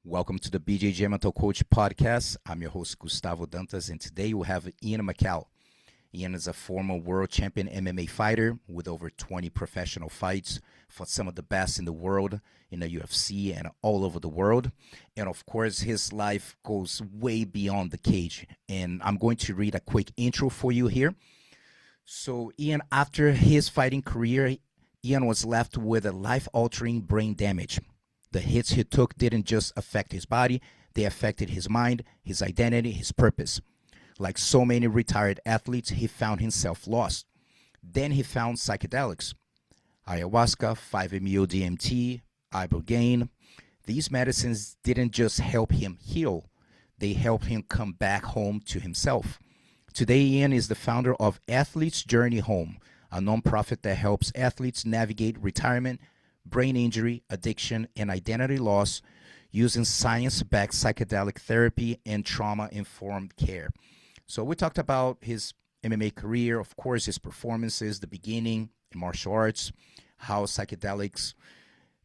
Welcome to the BJJ Mental Coach Podcast. I'm your host, Gustavo Dantas, and today we have Ian McCall. Ian is a former world champion MMA fighter with over 20 professional fights for some of the best in the world, in the UFC and all over the world. And of course, his life goes way beyond the cage. And I'm going to read a quick intro for you here. So Ian, after his fighting career, Ian was left with a life-altering brain damage. The hits he took didn't just affect his body, they affected his mind, his identity, his purpose. Like so many retired athletes, he found himself lost. Then he found psychedelics. Ayahuasca, 5-MeO-DMT, Ibogaine. These medicines didn't just help him heal, they helped him come back home to himself. Today, Ian is the founder of Athletes Journey Home, a nonprofit that helps athletes navigate retirement, brain injury, addiction, and identity loss using science-backed psychedelic therapy and trauma-informed care. So we talked about his MMA career, of course, his performances, the beginning in martial arts, how psychedelics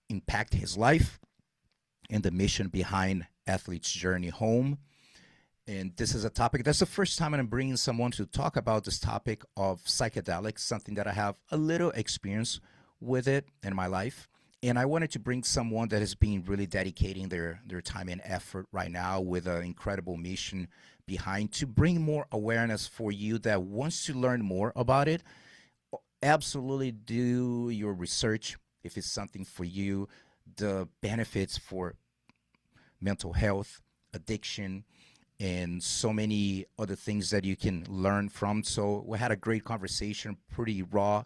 impact his life, and the mission behind Athletes Journey Home. And this is a topic, that's the first time I'm bringing someone to talk about this topic of psychedelics, something that I have a little experience with it in my life. And I wanted to bring someone that has been really dedicating their time and effort right now with an incredible mission behind to bring more awareness for you that wants to learn more about it. Absolutely do your research if it's something for you, the benefits for mental health, addiction, and so many other things that you can learn from. So we had a great conversation, pretty raw,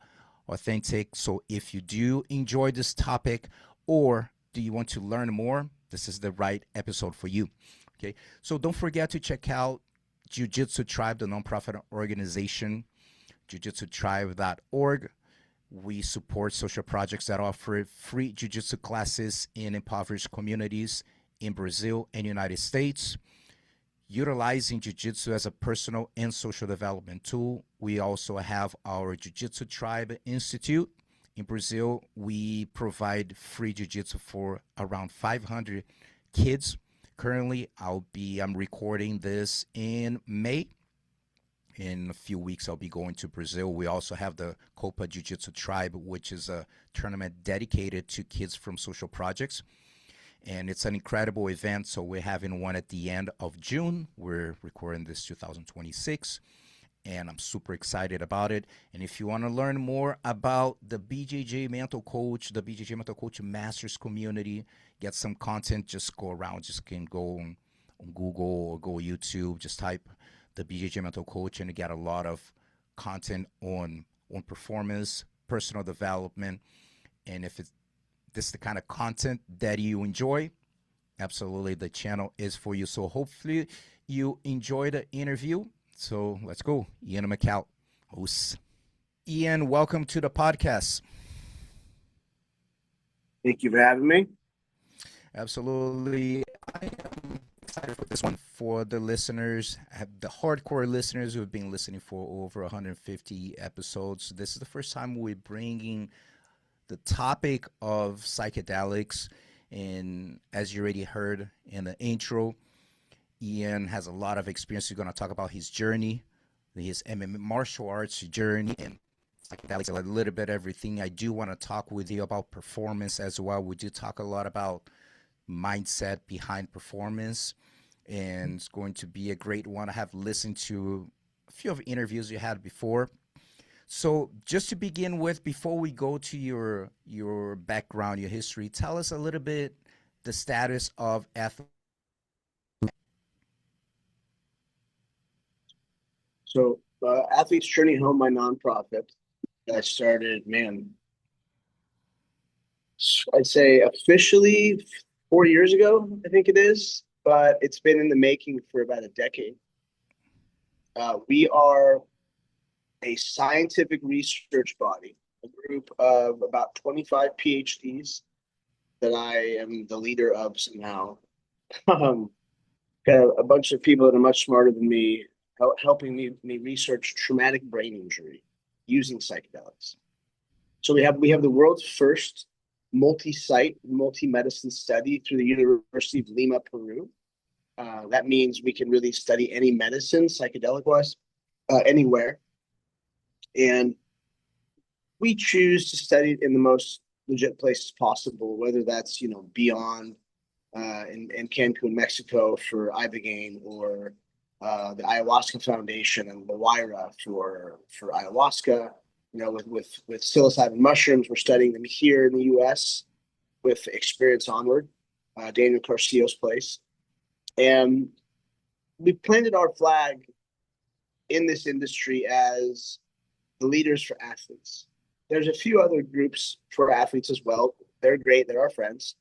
authentic. So if you do enjoy this topic or do you want to learn more, this is the right episode for you. Okay, so don't forget to check out Jiu-Jitsu Tribe, the nonprofit organization, jujitsutribe.org. We support social projects that offer free jiu-jitsu classes in impoverished communities in Brazil and United States. Utilizing jiu-jitsu as a personal and social development tool, we also have our Jiu-Jitsu Tribe Institute. In Brazil, we provide free jiu-jitsu for around 500 kids. Currently, I'm recording this in May. In a few weeks, I'll be going to Brazil. We also have the Copa Jiu-Jitsu Tribe, which is a tournament dedicated to kids from social projects. And it's an incredible event. So we're having one at the end of June. We're recording this 2026. And I'm super excited about it. And if you want to learn more about the BJJ Mental Coach, the BJJ Mental Coach Masters community, get some content, just go around. Just can go on Google or go YouTube. Just type the BJJ Mental Coach and you get a lot of content on performance, personal development. And if it's this is the kind of content that you enjoy, absolutely the channel is for you. So hopefully you enjoy the interview. So let's go. Ian McCall, host. Ian, welcome to the podcast. Thank you for having me. Absolutely. I am excited for this one for the listeners, the hardcore listeners who have been listening for over 150 episodes. This is the first time we're bringing the topic of psychedelics, and as you already heard in the intro, Ian has a lot of experience. We're going to talk about his journey, his MMA martial arts journey, and psychedelics, a little bit everything. I do want to talk with you about performance as well. We do talk a lot about mindset behind performance, and it's going to be a great one. I have listened to a few of interviews you had before. So just to begin with, before we go to your background, your history, tell us a little bit the status of athlete. So Athletes Journey Home, my nonprofit, I started, I'd say officially 4 years ago, I think it is, but it's been in the making for about a decade. We are a scientific research body, a group of about 25 PhDs that I am the leader of somehow. Got a bunch of people that are much smarter than me helping me research traumatic brain injury using psychedelics. So we have the world's first multi-site, multi-medicine study through the University of Lima, Peru. That means we can really study any medicine, psychedelic-wise, anywhere. And we choose to study it in the most legit places possible, whether that's, beyond in Cancun, Mexico for Ibogaine, or the Ayahuasca Foundation and Loira for ayahuasca. With psilocybin mushrooms, we're studying them here in the U.S. with Experience Onward, Daniel Carcillo's place, and we planted our flag in this industry as the leaders for athletes. There's a few other groups for athletes as well. They're great. They're our friends.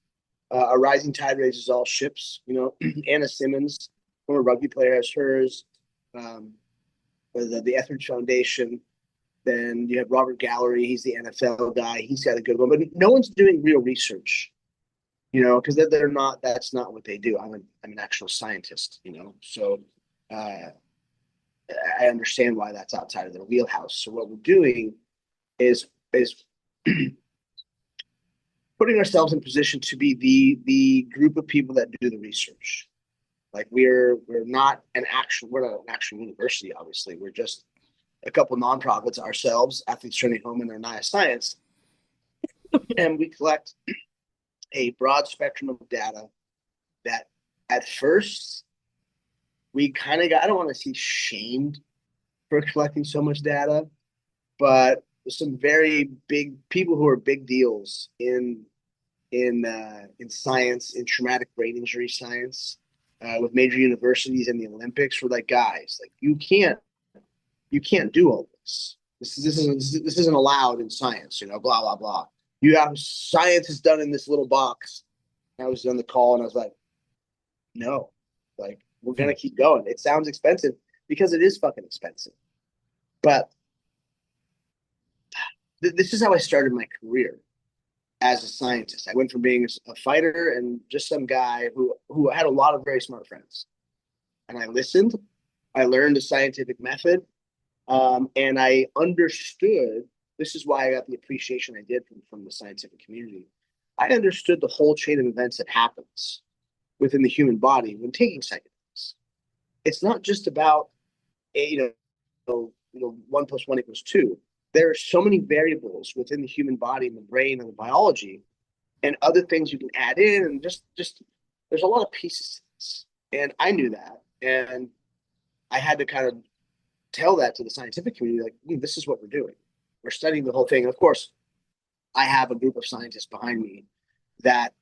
A rising tide raises all ships. Anna Simmons, former rugby player, has hers. The Etheridge Foundation. Then you have Robert Gallery. He's the NFL guy. He's got a good one. But no one's doing real research, because they're not. That's not what they do. I'm an actual scientist, So I understand why that's outside of their wheelhouse. So what we're doing is putting ourselves in position to be the group of people that do the research. Like we're not an actual university, obviously. We're just a couple nonprofits ourselves, Athletes Training Home and Naya Science, and we collect a broad spectrum of data that at first we kind of got, I don't want to say shamed for collecting so much data, but some very big people who are big deals in science, in traumatic brain injury science, with major universities and the Olympics were like, guys, like you can't do all this. This isn't allowed in science, blah blah blah. You have science is done in this little box. And I was on the call and I was like, no, like we're gonna keep going. It sounds expensive because it is fucking expensive, but this is how I started my career as a scientist. I went from being a fighter and just some guy who had a lot of very smart friends. And I listened, I learned a scientific method, and I understood, this is why I got the appreciation I did from the scientific community. I understood the whole chain of events that happens within the human body when taking psychedelics. It's not just about, 1 + 1 = 2. There are so many variables within the human body and the brain and the biology and other things you can add in, and just there's a lot of pieces to this. And I knew that. And I had to kind of tell that to the scientific community, like, this is what we're doing. We're studying the whole thing. And of course, I have a group of scientists behind me that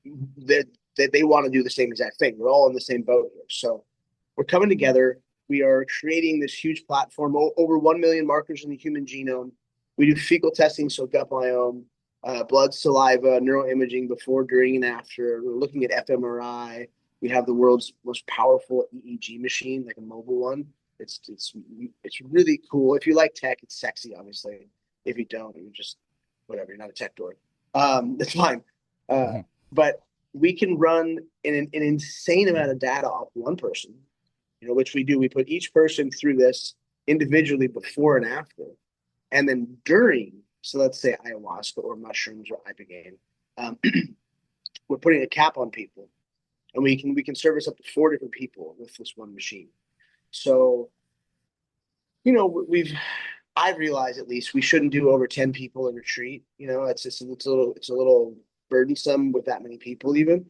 they want to do the same exact thing. We're all in the same boat here. So we're coming together. We are creating this huge platform, over 1 million markers in the human genome. We do fecal testing, so gut biome, blood, saliva, neuroimaging before, during, and after. We're looking at fMRI. We have the world's most powerful EEG machine, like a mobile one. It's really cool. If you like tech, it's sexy, obviously. If you don't, you're just whatever. You're not a tech dork. That's fine. But we can run an insane amount of data off one person, which we do. We put each person through this individually before and after. And then during, so let's say ayahuasca or mushrooms or ibogaine, we're putting a cap on people. And we can service up to 4 different people with this one machine. So, I've realized at least we shouldn't do over 10 people in retreat. It's a little burdensome with that many people even.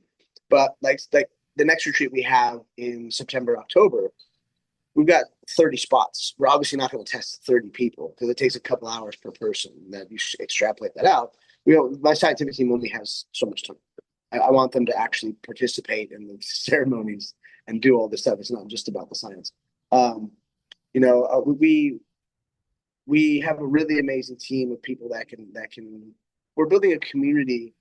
But like the next retreat we have in September, October, we've got 30 spots. We're obviously not going to test 30 people because it takes a couple hours per person. That you should extrapolate that out. My scientific team only has so much time. I want them to actually participate in the ceremonies and do all this stuff. It's not just about the science. We have a really amazing team of people that can. We're building a community,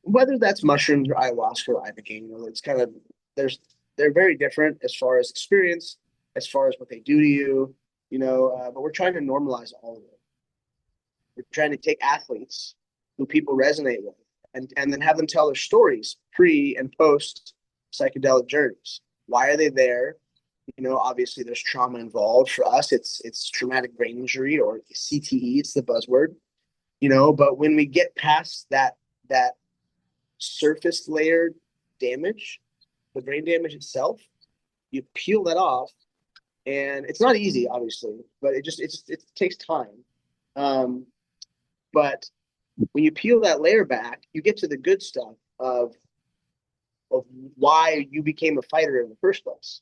whether that's mushrooms or ayahuasca or ibogaine. It's kind of they're very different as far as experience, as far as what they do to you. But we're trying to normalize all of it. We're trying to take athletes who people resonate with, and then have them tell their stories pre and post psychedelic journeys. Why are they there? Obviously there's trauma involved. For us, it's traumatic brain injury, or CTE. It's the buzzword. But when we get past that surface layer damage, the brain damage itself, you peel that off, and it's not easy, obviously, but it takes time. Um, but when you peel that layer back, you get to the good stuff of why you became a fighter in the first place,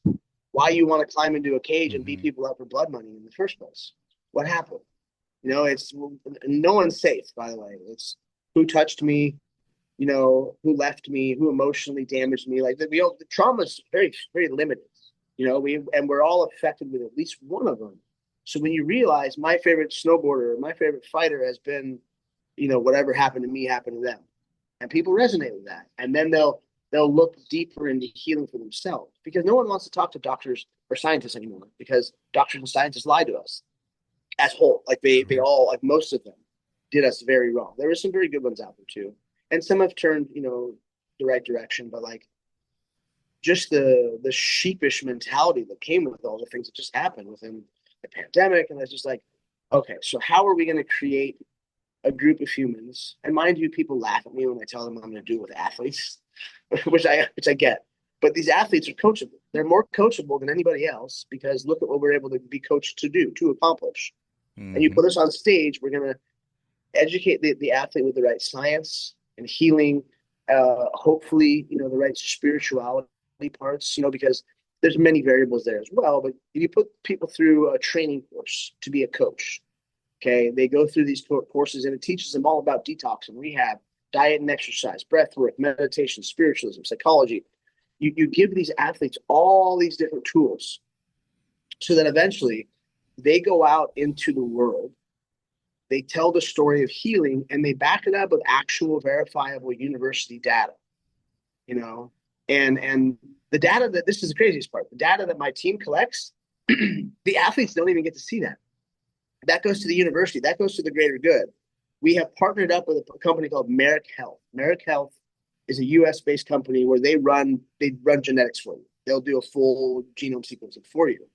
why you want to climb into a cage and beat Mm-hmm. people up for blood money in the first place. What happened? It's no one's safe, by the way. It's who touched me, who left me, who emotionally damaged me. Like the trauma is very, very limited. We're all affected with at least one of them. So when you realize my favorite snowboarder, my favorite fighter has been, whatever happened to me happened to them, and people resonate with that, and then they'll look deeper into healing for themselves because no one wants to talk to doctors or scientists anymore because doctors and scientists lie to us as whole. Like they all, like most of them, did us very wrong. There were some very good ones out there too, and some have turned, the right direction. But like just the sheepish mentality that came with all the things that just happened within the pandemic, and it's just like, okay, so how are we going to create a group of humans? And mind you, people laugh at me when I tell them I'm going to do it with athletes, which I get. But these athletes are coachable. They're more coachable than anybody else because look at what we're able to be coached to do, to accomplish. And you Mm-hmm. put us on stage, we're going to educate the athlete with the right science and healing, hopefully, the right spirituality parts, because there's many variables there as well. But if you put people through a training course to be a coach, okay, they go through these courses and it teaches them all about detox and rehab, diet and exercise, breath work, meditation, spiritualism, psychology. You give these athletes all these different tools so that eventually they go out into the world, they tell the story of healing, and they back it up with actual verifiable university data, you know, and the data that this is the craziest part, the data that my team collects, the athletes don't even get to see that. That goes to the university, that goes to the greater good. We have partnered up with a company called Merrick Health. Merrick Health is a US based company where they run genetics for you. They'll do a full genome sequencing for you.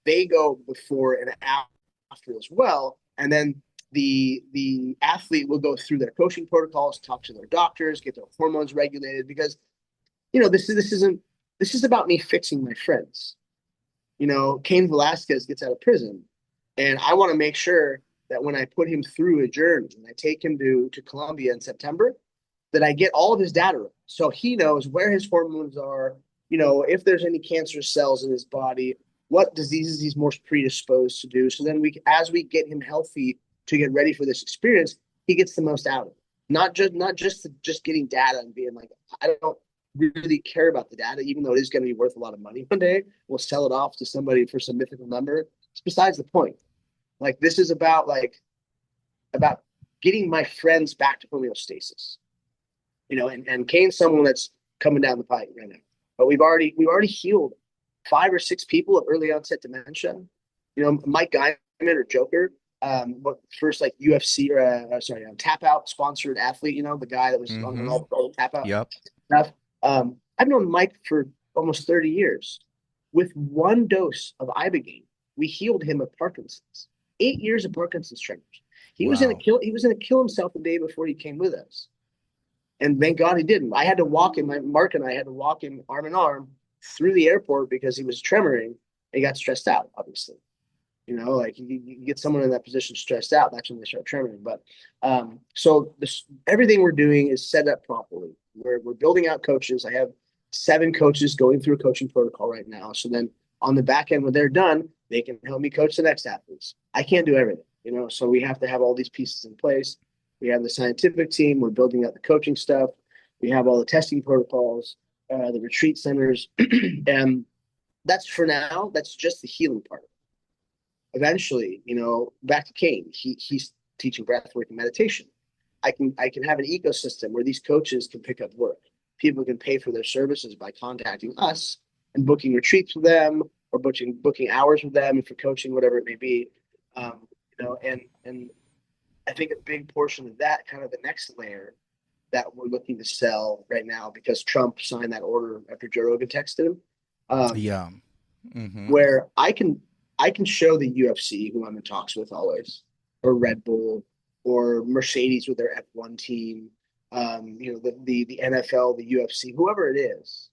They go before and after as well. And then the athlete will go through their coaching protocols, talk to their doctors, get their hormones regulated because this is about me fixing my friends. Cain Velasquez gets out of prison, and I want to make sure that when I put him through a journey and I take him to Colombia in September, that I get all of his data so he knows where his hormones are, if there's any cancerous cells in his body, what diseases he's most predisposed to do. So then as we get him healthy to get ready for this experience, he gets the most out of it. Not just getting data and being like, I don't really care about the data, even though it is going to be worth a lot of money one day. We'll sell it off to somebody for some mythical number. It's besides the point. Like this is about getting my friends back to homeostasis. And Kane's someone that's coming down the pipe right now. But we've already healed 5 or 6 people of early onset dementia. Mike Guyman or Joker, first like UFC or tap out sponsored athlete. The guy that was on Mm-hmm. all the tap out Yep. stuff. I've known Mike for almost 30 years. With one dose of Ibogaine, we healed him of Parkinson's. 8 years of Parkinson's tremors. He was Wow. he was gonna kill himself the day before he came with us. And thank God he didn't. I had to walk him, Mark and I had to walk him arm in arm through the airport because he was tremoring and he got stressed out, obviously. Like you get someone in that position stressed out, that's when they start tremoring. But so everything we're doing is set up properly. We're building out coaches. I have 7 coaches going through a coaching protocol right now. So then on the back end, when they're done, they can help me coach the next athletes. I can't do everything, so we have to have all these pieces in place. We have the scientific team. We're building out the coaching stuff. We have all the testing protocols, the retreat centers. And that's for now, that's just the healing part. Eventually, back to Kane, he's teaching breathwork and meditation. I can have an ecosystem where these coaches can pick up work. People can pay for their services by contacting us and booking retreats with them or booking hours with them for coaching, whatever it may be. And I think a big portion of that, kind of the next layer that we're looking to sell right now, because Trump signed that order after Joe Rogan texted him, Yeah. Mm-hmm. where I can show the UFC, who I'm in talks with always, or Red Bull, or Mercedes with their F1 team, the NFL, the UFC, whoever it is,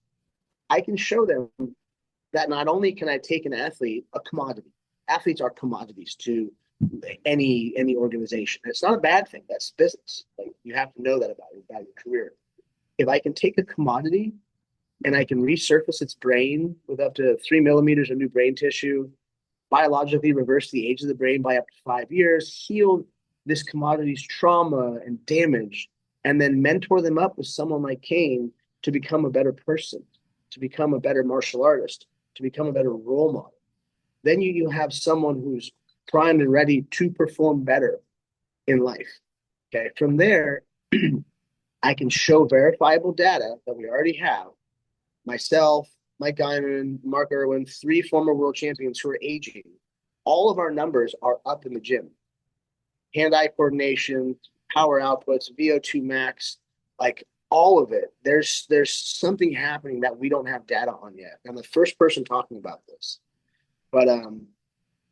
I can show them that not only can I take an athlete, a commodity. Athletes are commodities to any organization. It's not a bad thing. That's business. Like you have to know that about your career. If I can take a commodity and I can resurface its brain with up to 3 millimeters of new brain tissue, biologically reverse the age of the brain by up to 5 years, heal this commodity's trauma and damage, and then mentor them up with someone like Kane to become a better person, to become a better martial artist, to become a better role model. Then you have someone who's primed and ready to perform better in life. Okay. From there, I can show verifiable data that we already have. Myself, Mike Guyman, Mark Irwin, 3 former world champions who are aging. All of our numbers are up in the gym. Hand-eye coordination, power outputs, VO2 max, like all of it. There's something happening that we don't have data on yet. I'm the first person talking about this. But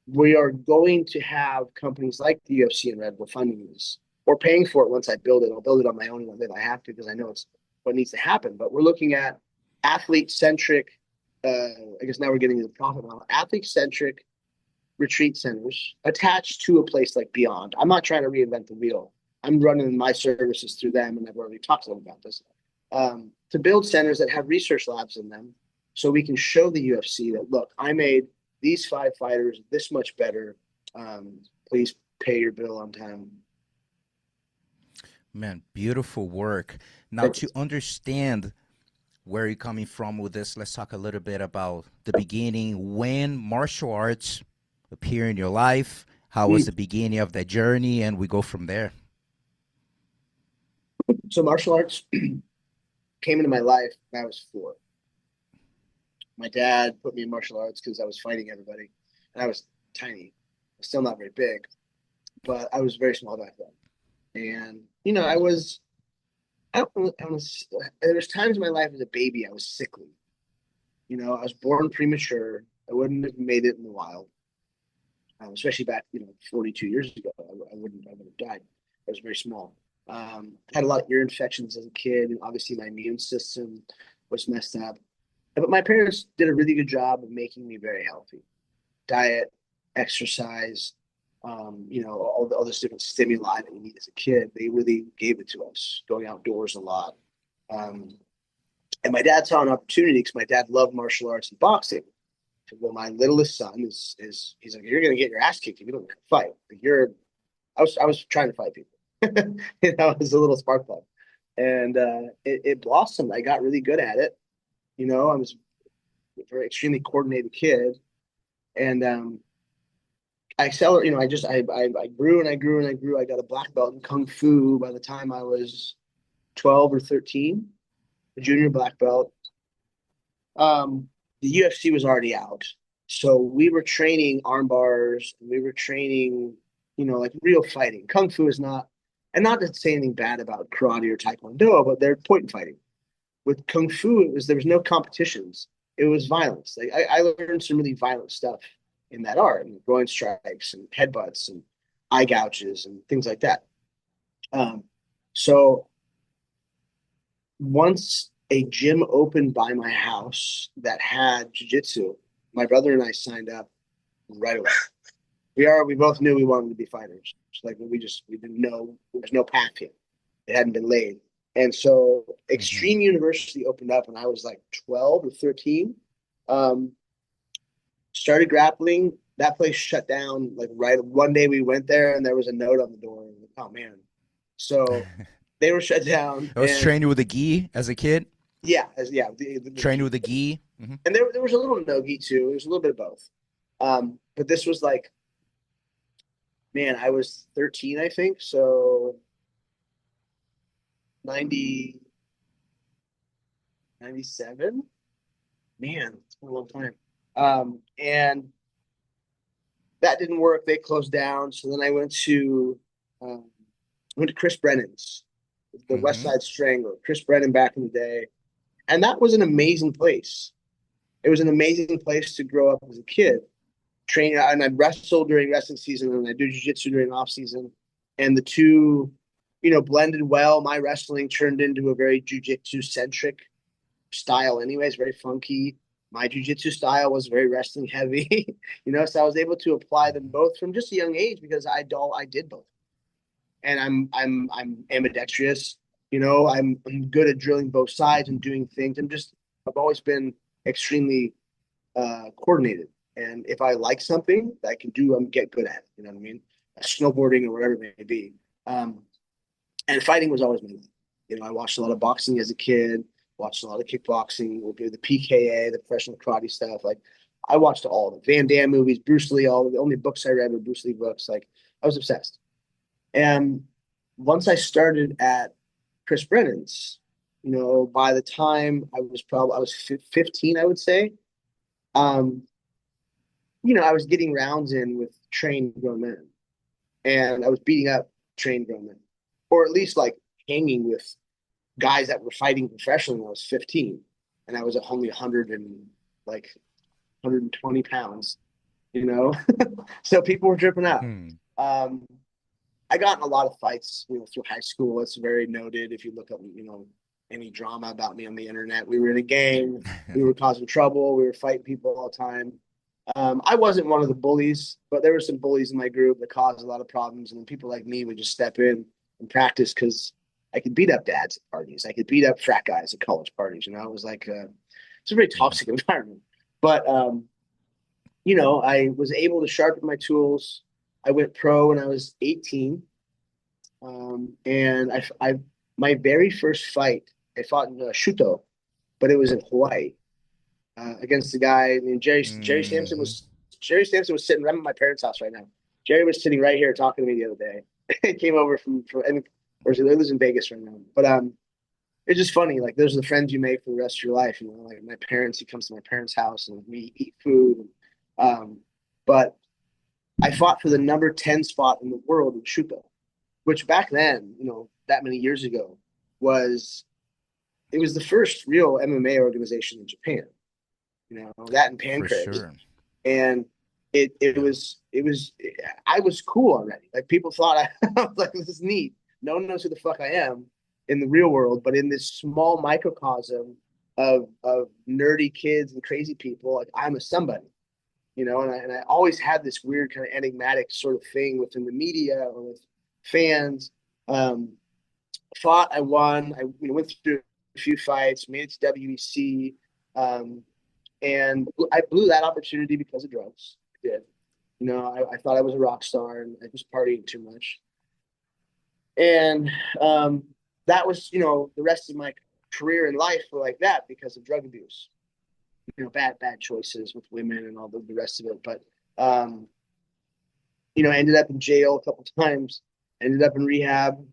we are going to have companies like the UFC and Red Bull funding this or paying for it once I build it. I'll build it on my own if I have to because I know it's what needs to happen. But we're looking at athlete-centric, I guess now we're getting into the profit model, athlete-centric retreat centers attached to a place like Beyond. I'm not trying to reinvent the wheel. I'm running my services through them, and I've already talked to them about this. To build centers that have research labs in them so we can show the UFC that, look, I made these 5 fighters this much better. Please pay your bill on time. Man, beautiful work. Now, to understand where you're coming from with this, let's talk a little bit about the beginning. When martial arts appear in your life, how was the beginning of that journey? And we go from there. So martial arts came into my life when I was 4. My dad put me in martial arts because I was fighting everybody. And I was tiny. Still not very big, but I was very small back then. And, there's times in my life as a baby, I was sickly. I was born premature. I wouldn't have made it in the wild, especially back, 42 years ago. I would have died. I was very small. Had a lot of ear infections as a kid, and obviously my immune system was messed up. But my parents did a really good job of making me very healthy. Diet, exercise, all this different stimuli that you need as a kid. They really gave it to us, going outdoors a lot. And my dad saw an opportunity because my dad loved martial arts and boxing. Well, my littlest son is he's like, you're going to get your ass kicked if you don't fight. I was trying to fight people. It was a little spark plug. And it blossomed. I got really good at it. I was a very extremely coordinated kid. And I accelerated, I grew and I grew and I grew. I got a black belt in Kung Fu by the time I was 12 or 13, a junior black belt. The UFC was already out. So we were training arm bars. We were training, like real fighting. Kung Fu is not, and not to say anything bad about karate or taekwondo, but they're point fighting. With Kung Fu, there was no competitions. It was violence. Like I learned some really violent stuff in that art, and groin strikes and headbutts and eye gouges and things like that. So once a gym opened by my house that had jiu-jitsu, my brother and I signed up right away. We both knew we wanted to be fighters. Like we didn't know there's no path yet. It hadn't been laid. And so Extreme University opened up, and I was like 12 or 13. Started grappling. That place shut down like right one day we went there, and there was a note on the door. Oh man. So they were shut down. I was training with a gi as a kid. Yeah, training with a gi. Mm-hmm. And there was a little no-gi too. It was a little bit of both. But this was like, man, I was 13, I think. So 97. Man, it's been a long time. And that didn't work. They closed down. So then I went to Chris Brennan's, the West Side Strangler, Chris Brennan back in the day. And that was an amazing place. It was an amazing place to grow up as a kid. Train, and I wrestled during wrestling season, and I do jiu-jitsu during off season. and the two, blended well. My wrestling turned into a very jujitsu centric style, anyways, very funky. My jujitsu style was very wrestling heavy, so I was able to apply them both from just a young age because I did both, and I'm ambidextrous. I'm good at drilling both sides and doing things. I've always been extremely coordinated. And if I like something that I can do, I'm get good at it. You know what I mean? Snowboarding or whatever it may be. And fighting was always my thing. I watched a lot of boxing as a kid, watched a lot of kickboxing, we'll do the PKA, the professional karate stuff. Like I watched all the Van Damme movies, Bruce Lee, all the only books I read were Bruce Lee books. Like I was obsessed. And once I started at Chris Brennan's, by the time I was 15, I would say. Um, I was getting rounds in with trained grown men, and I was beating up trained grown men, or at least like hanging with guys that were fighting professionally when I was 15, and I was only 100 and like 120 pounds, so people were dripping out. Hmm. Um, I got in a lot of fights, through high school. It's very noted. If you look up, any drama about me on the internet, we were in a gang, we were causing trouble, we were fighting people all the time. I wasn't one of the bullies, but there were some bullies in my group that caused a lot of problems. And then people like me would just step in and practice because I could beat up dads at parties. I could beat up frat guys at college parties. It was like, it's a very toxic environment. But, I was able to sharpen my tools. I went pro when I was 18. And my very first fight, I fought in Shuto, but it was in Hawaii. Against the guy. I mean, Jerry Sampson was sitting right at my parents' house right now. Jerry was sitting right here talking to me the other day. He came over from and or he lives in Vegas right now. But it's just funny. Like those are the friends you make for the rest of your life. Like my parents. He comes to my parents' house and we eat food. But I fought for the number 10 spot in the world in Shuto, which back then, that many years ago, was the first real MMA organization in Japan. That and For Pancrase. sure. And it Yeah. I was cool already. Like people thought I was like, this is neat. No one knows who the fuck I am in the real world, but in this small microcosm of nerdy kids and crazy people, like I'm a somebody, and I always had this weird kind of enigmatic sort of thing within the media or with fans. Um, Fought, I won. I went through a few fights, made it to WEC. And I blew that opportunity because of drugs. I did. I thought I was a rock star and I was partying too much. And that was, the rest of my career and life were like that because of drug abuse. Bad choices with women and all the rest of it. But, I ended up in jail a couple times, ended up in rehab.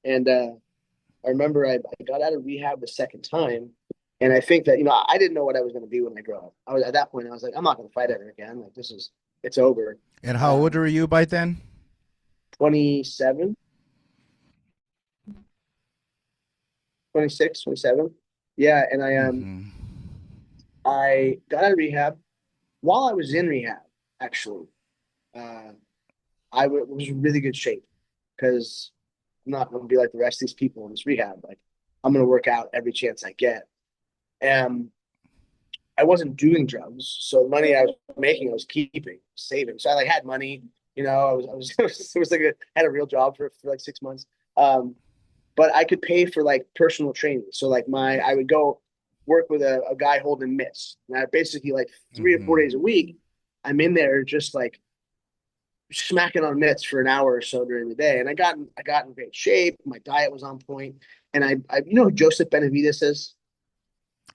And I remember I got out of rehab the second time. And I think that, I didn't know what I was going to be when I grew up. I was at that point, I was like, I'm not going to fight ever again. Like it's over. And how old were you by then? 27, 26, 27. Yeah. And Hmm. I got out of rehab. While I was in rehab, actually, uh, was in really good shape because I'm not going to be like the rest of these people in this rehab. Like I'm going to work out every chance I get. And I wasn't doing drugs, so the money I was making, I was keeping, saving. So I like had money, it was like had a real job for like 6 months. But I could pay for like personal training. So like I would go work with a guy holding mitts. And I basically like 3 or 4 days a week, I'm in there just like smacking on mitts for an hour or so during the day. And I got in great shape. My diet was on point. And I who Joseph Benavides is?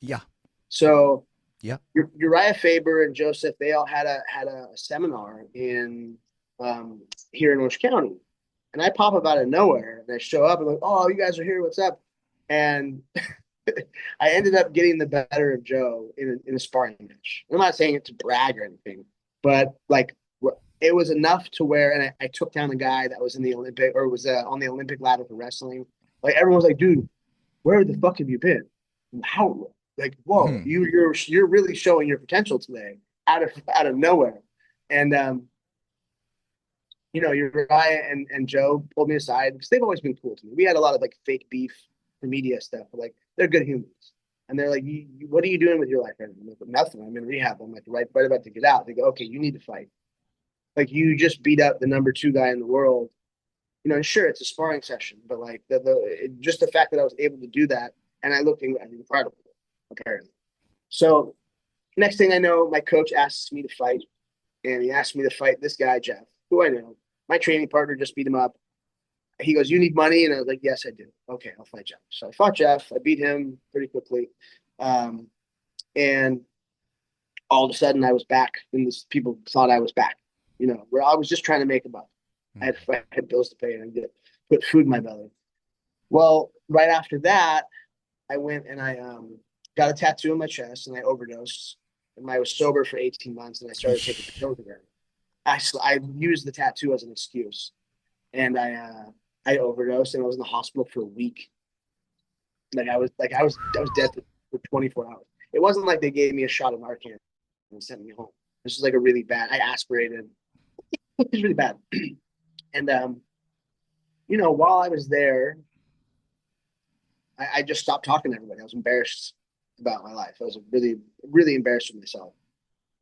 Yeah. So Yeah. Uriah Faber and Joseph, they all had a seminar in here in Orange County, and I pop up out of nowhere and I show up and like, oh, you guys are here, what's up? And I ended up getting the better of Joe in a sparring match. I'm not saying it to brag or anything, but like it was enough to where, and I took down a guy that was in the Olympic or was on the Olympic ladder for wrestling. Like everyone was like, dude, where the fuck have you been? How? Like, whoa, Hmm. you're really showing your potential today out of nowhere. And Uriah and Joe pulled me aside because they've always been cool to me. We had a lot of like fake beef for media stuff, but like they're good humans. And they're like, "What are you doing with your life right now?" I'm like, "Nothing. I'm in rehab." I'm like, right about to get out. They go, "Okay, you need to fight. Like you just beat up the number two guy in the world. And sure, it's a sparring session, but like just the fact that I was able to do that, and I looked incredible, apparently. So next thing I know, my coach asks me to fight, and he asked me to fight this guy, Jeff, who I know. My training partner just beat him up. He goes, "You need money?" And I was like, "Yes, I do." "Okay, I'll fight Jeff." So I fought Jeff. I beat him pretty quickly. Um, and all of a sudden I was back, and people thought I was back, where I was just trying to make a buck. Mm. I had bills to pay and I put food in my belly. Well, right after that, I went and I got a tattoo on my chest and I overdosed. And I was sober for 18 months and I started taking Eesh. pills again. I used the tattoo as an excuse, and I overdosed and I was in the hospital for a week. I was dead for 24 hours. It wasn't like they gave me a shot of Narcan and sent me home. This was like a really bad. I aspirated. It was really bad. And while I was there, I just stopped talking to everybody. I was embarrassed about my life. I was really, really embarrassed with myself.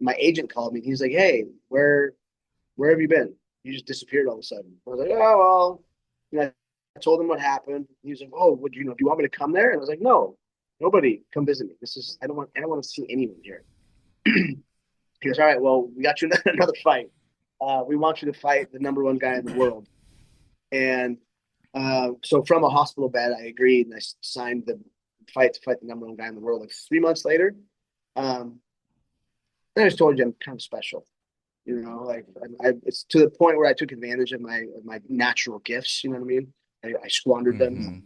My agent called me. He's like, "Hey, where have you been? You just disappeared all of a sudden." I was like, "Oh well." I told him what happened. He was like, "Oh, do you want me to come there?" And I was like, "No, nobody come visit me. I don't want to see anyone here." He goes, "All right, well, we got you another fight. We want you to fight the number one guy in the world." And so from a hospital bed, I agreed and I signed the fight to fight the number one guy in the world. Like 3 months later, um, I just told you I'm kind of special. Like it's to the point where I took advantage of my natural gifts. You know what I mean? I squandered them. Mm-hmm.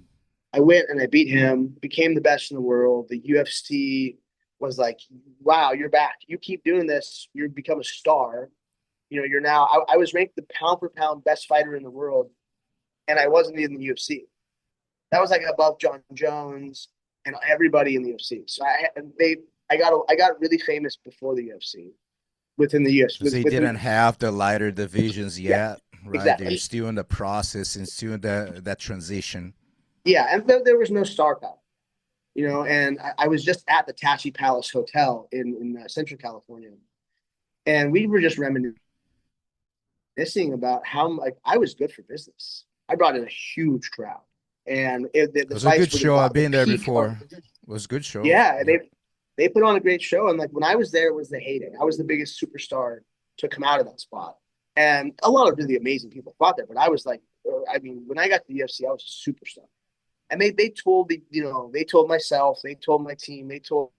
I went and I beat him, became the best in the world. The UFC was like, "Wow, you're back. You keep doing this, you become a star. You're now." I was ranked the pound for pound best fighter in the world, and I wasn't in the UFC. That was like above John Jones and everybody in the UFC. So I got really famous before the UFC, within the UFC, Because they within didn't have the lighter divisions yeah, yet, right? They're exactly. still in the process and still in that transition. Yeah, and there was no star power, and I was just at the Tachi Palace Hotel in Central California, and we were just reminiscing about how like I was good for business. I brought in a huge crowd, and It the was a good fights were show. I've the been there peak of. before. It was a good show. Yeah, Yep. they put on a great show, and like when I was there, it was the heyday. I was the biggest superstar to come out of that spot, and a lot of really amazing people fought there. But I was like, I mean, when I got to the UFC, I was a superstar. And they told they told myself, they told my team, they told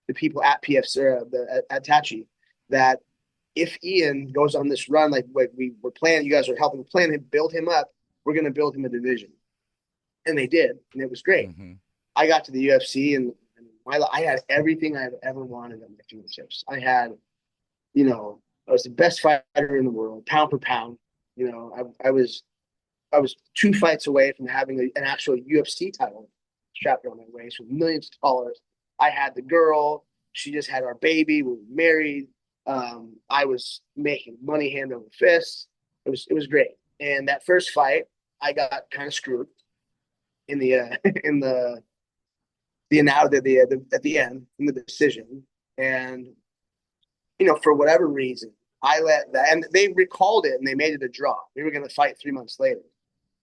the people at PFC at Tachi that if Ian goes on this run, like we were planning, you guys are helping plan him, build him up, we're going to build him a division. And they did, and it was great. Mm-hmm. I got to the UFC, and I had everything I've ever wanted at my fingertips. I was the best fighter in the world, pound for pound. I was 2 fights away from having an actual UFC title strapped on my waist with millions of dollars. I had the girl. She just had our baby. We were married. I was making money hand over fist. It was great. And that first fight, I got kind of screwed in the in the at the end in the decision. And for whatever reason, I let that, and they recalled it and they made it a draw. We were going to fight 3 months later.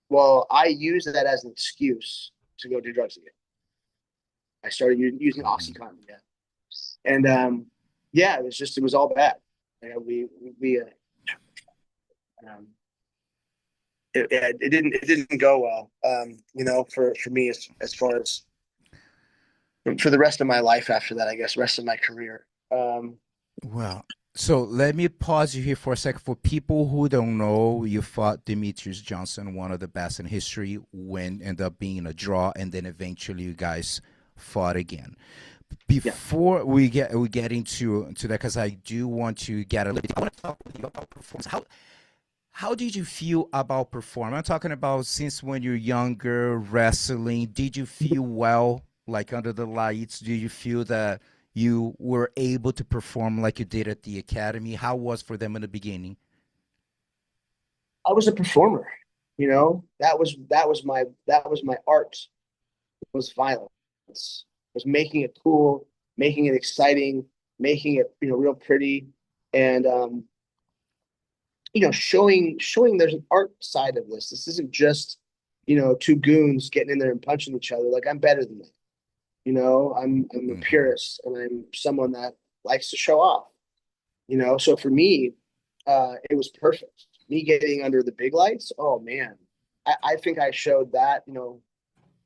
Well, I used that as an excuse to go do drugs again. I started using Mm-hmm. OxyContin again, and yeah, it was all bad. We um, it didn't go well. For me as far as for the rest of my life after that, I guess rest of my career. Well, so let me pause you here for a second. For people who don't know, you fought Demetrius Johnson, one of the best in history, when ended up being a draw, and then eventually you guys fought again. Yeah, Before we get into that, because I do want to get a little bit. I want to talk with you about performance. How did you feel about performing? I'm talking about since when you're younger, wrestling. Did you feel well, like under the lights? Did you feel that you were able to perform like you did at the academy? How was for them in the beginning? I was a performer, you know, that was my art, was violence, was making it cool, making it exciting, making it, real pretty. And showing there's an art side of this. This isn't just, two goons getting in there and punching each other. Like, I'm better than that. I'm a Hmm. purist, and I'm someone that likes to show off. So for me, it was perfect. Me getting under the big lights, oh man, I think I showed that.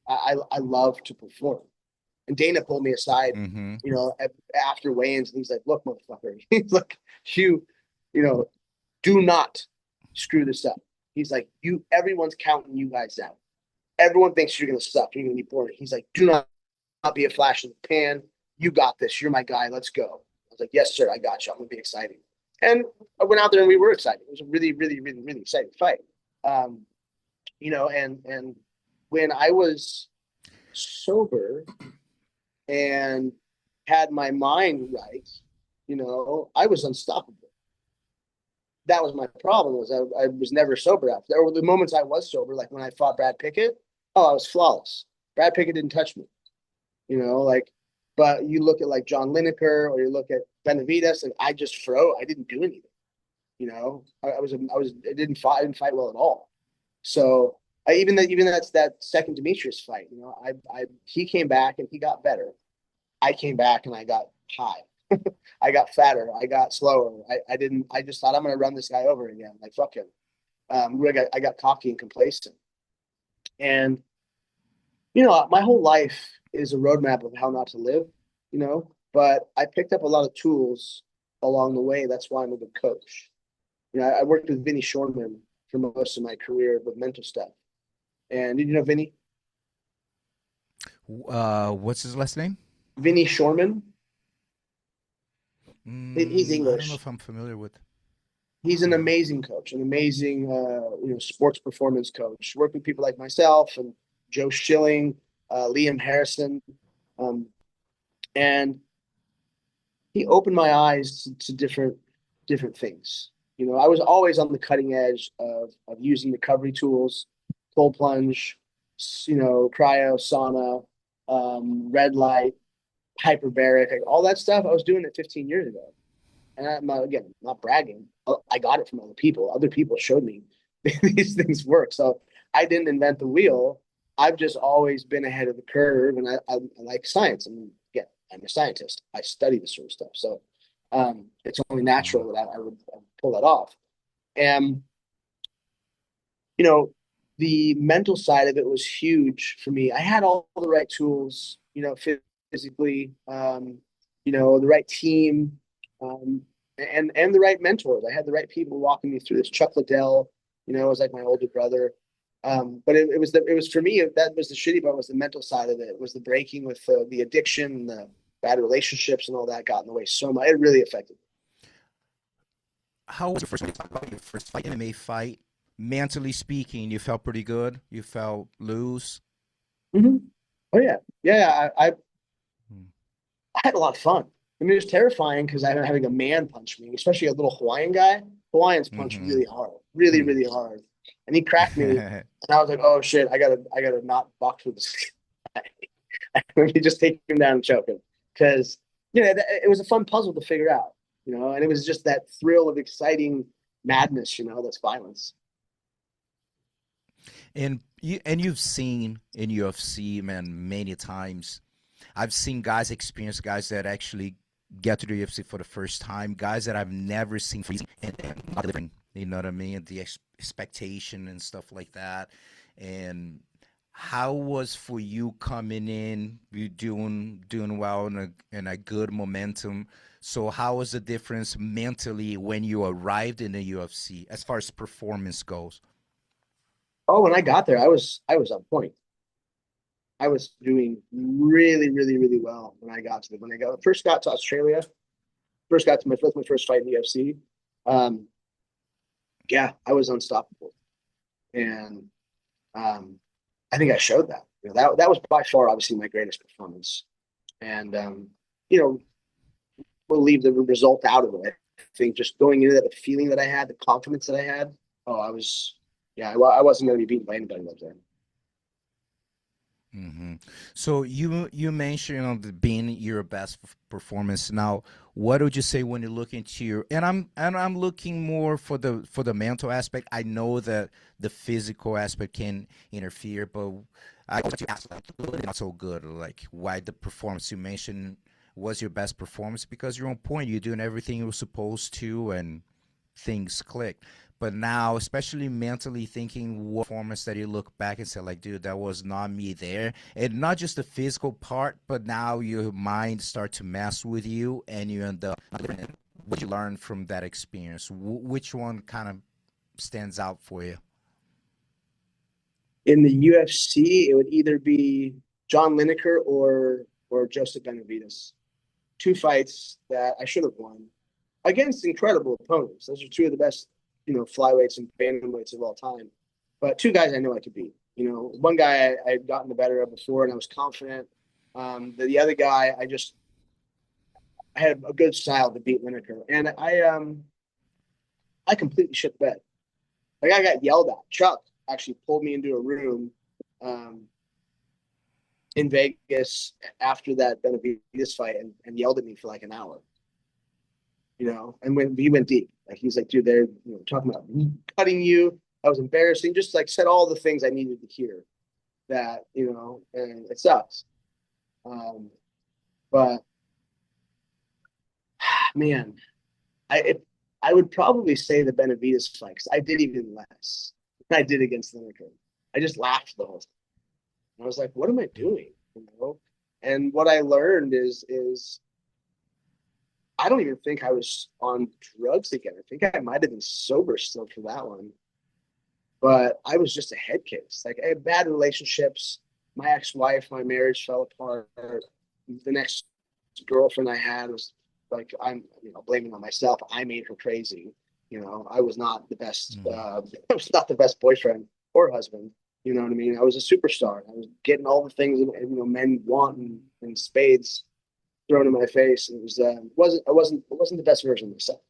I love to perform. And Dana pulled me aside, Hmm. after weigh-ins, and he's like, "Look, motherfucker," he's like, "You, you know, do not screw this up." He's like, everyone's counting you guys out. Everyone thinks you're gonna suck. You're gonna be boring. He's like, do not be a flash in the pan. You got this. You're my guy. Let's go. I was like, yes, sir. I got you. I'm gonna be exciting. And I went out there and we were excited. It was a really, really, really, really exciting fight. Um, and when I was sober and had my mind right, I was unstoppable. That was my problem. Was I was never sober after. There were the moments I was sober, like when I fought Brad Pickett. Oh, I was flawless. Brad Pickett didn't touch me. Like, but you look at like John Lineker, or you look at Benavides, and I just froze. I didn't do anything. I didn't fight well at all. So that's that second Demetrius fight. He came back and he got better. I came back and I got high. I got fatter. I got slower. I just thought, I'm going to run this guy over again. Like, fuck him. I got cocky and complacent. And, my whole life is a roadmap of how not to live, but I picked up a lot of tools along the way. That's why I'm a good coach. I worked with Vinny Shorman for most of my career with mental stuff. And did you know Vinny? What's his last name? Vinny Shorman? He's I don't know English. if I'm familiar with. He's an amazing coach, an amazing sports performance coach. Worked with people like myself and Joe Schilling, Liam Harrison, um, and he opened my eyes to different things. I was always on the cutting edge of using recovery tools, cold plunge, cryo, sauna, red light, hyperbaric, like all that stuff. I was doing it 15 years ago. And I'm not, again, not bragging. I got it from other people. Other people showed me these things work. So I didn't invent the wheel. I've just always been ahead of the curve, and I like science. I mean, yeah, I'm a scientist. I study this sort of stuff. So it's only Mhm. natural that I would pull that off. And you know, the mental side of it was huge for me. I had all the right tools, physically, the right team, um, and the right mentors. I had the right people walking me through this. Chuck Liddell, was like my older brother. But it was for me, that was the shitty part, was the mental side of it. It was the breaking with the addiction and the bad relationships and all that got in the way so much. It really affected How was your first? Talk about your first fight, MMA fight. Mentally speaking, you felt pretty good. You felt loose. me. Oh yeah, yeah. I Mm. I had a lot of fun. I mean, it was terrifying because I'm having a man punch me, especially a little Hawaiian guy. Hawaiians punch Mm-hmm. really hard, really, really hard. And he cracked me, and I was like, "Oh shit, I gotta not box with this guy. Let me just take him down and choke him." Because it was a fun puzzle to figure out, and it was just that thrill of exciting madness, that's violence. And you've seen in UFC, man, many times. I've seen guys experience guys that actually get to the UFC for the first time, guys that I've never seen freezing and not delivering. You know what I mean? The expectation and stuff like that. And how was for you coming in, you doing well in a good momentum? So how was the difference mentally when you arrived in the UFC as far as performance goes? Oh, when I got there, I was on point. I was doing really, really, really well when I got to first got to Australia, first got to my first fight in the UFC. Um, yeah, I was unstoppable, and um, I think I showed that. That was by far, obviously, my greatest performance, and you know, we'll leave the result out of it. I think just going into that, the feeling that I had, the confidence that I had, Oh, I was, yeah, I wasn't going to be beaten by anybody up there. Hmm. So you mentioned, being your best performance. Now, what would you say when you look into your, and I'm looking more for the mental aspect. I know that the physical aspect can interfere, but I want to ask, like, good and not so good, like why the performance you mentioned was your best performance, because you're on point, you're doing everything you were supposed to, and things click. But now, especially mentally thinking, what performance that you look back and say, like, dude, that was not me there. And not just the physical part, but now your mind start to mess with you, and you end up what you learn from that experience. Which one kind of stands out for you? In the UFC, it would either be John Lineker or Joseph Benavidez. Two fights that I should have won against incredible opponents. Those are two of the best, flyweights and bantamweights of all time. But two guys I know I could beat. One guy I'd gotten the better of before and I was confident. The other guy, I had a good style to beat Lineker, and I completely shit the bed. Like I got yelled at. Chuck actually pulled me into a room um, in Vegas after that Benavidez fight and yelled at me for like an hour. And when he went deep, like he's like, dude, they're talking about cutting you. That was embarrassing. Just like said all the things I needed to hear. That and it sucks. Um, but man, I it, I would probably say the Benavidez fight because I did even less than I did against Lineker. I just laughed the whole time. I was like, what am I doing? And what I learned is I don't even think I was on drugs again. I think I might have been sober still for that one. But I was just a head case. Like I had bad relationships. My ex-wife, my marriage fell apart. The next girlfriend I had was like I'm, blaming on myself. I made her crazy. I was not the best. Mm. I was not the best boyfriend or husband. You know what I mean? I was a superstar. I was getting all the things men want in spades thrown in my face. And it wasn't the best version of myself.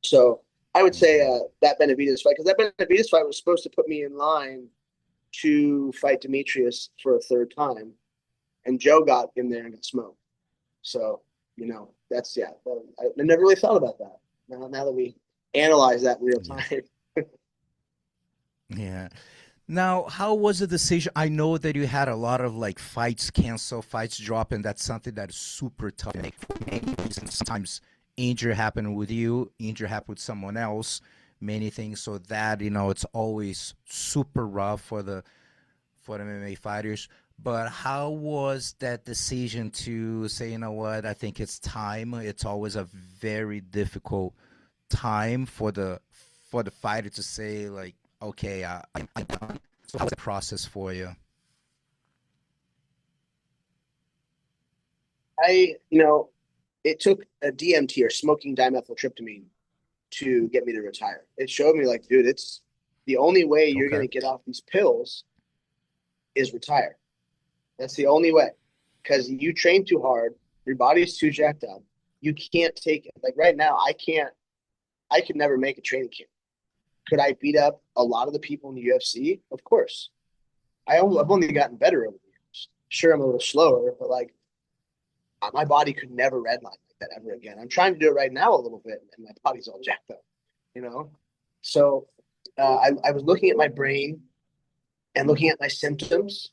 So I would say Hmm. that Benavidez fight, because that Benavidez fight was supposed to put me in line to fight Demetrius for a third time, and Joe got in there and got smoked. So that's yeah. I never really thought about that. Now that we analyze that in real Yeah. time. Yeah. Now, how was the decision? I know that you had a lot of like fights cancel, fights drop, and that's something that is super tough to make for many reasons. Sometimes injury happen with you, injury happen with someone else, many things. So that, it's always super rough for the MMA fighters. But how was that decision to say, you know what, I think it's time. It's always a very difficult time for the fighter to say, like, okay, I'm done. So how's the process for you? It took a DMT or smoking dimethyltryptamine to get me to retire. It showed me like, dude, it's the only way you're Okay. gonna get off these pills is retire. That's the only way. Because you train too hard, your body's too jacked up. You can't take it. Like right now, I could never make a training camp. Could I beat up a lot of the people in the UFC? Of course. I've only gotten better over the years. Sure, I'm a little slower, but like my body could never redline like that ever again. I'm trying to do it right now a little bit, and my body's all jacked up, you know? So I was looking at my brain and looking at my symptoms,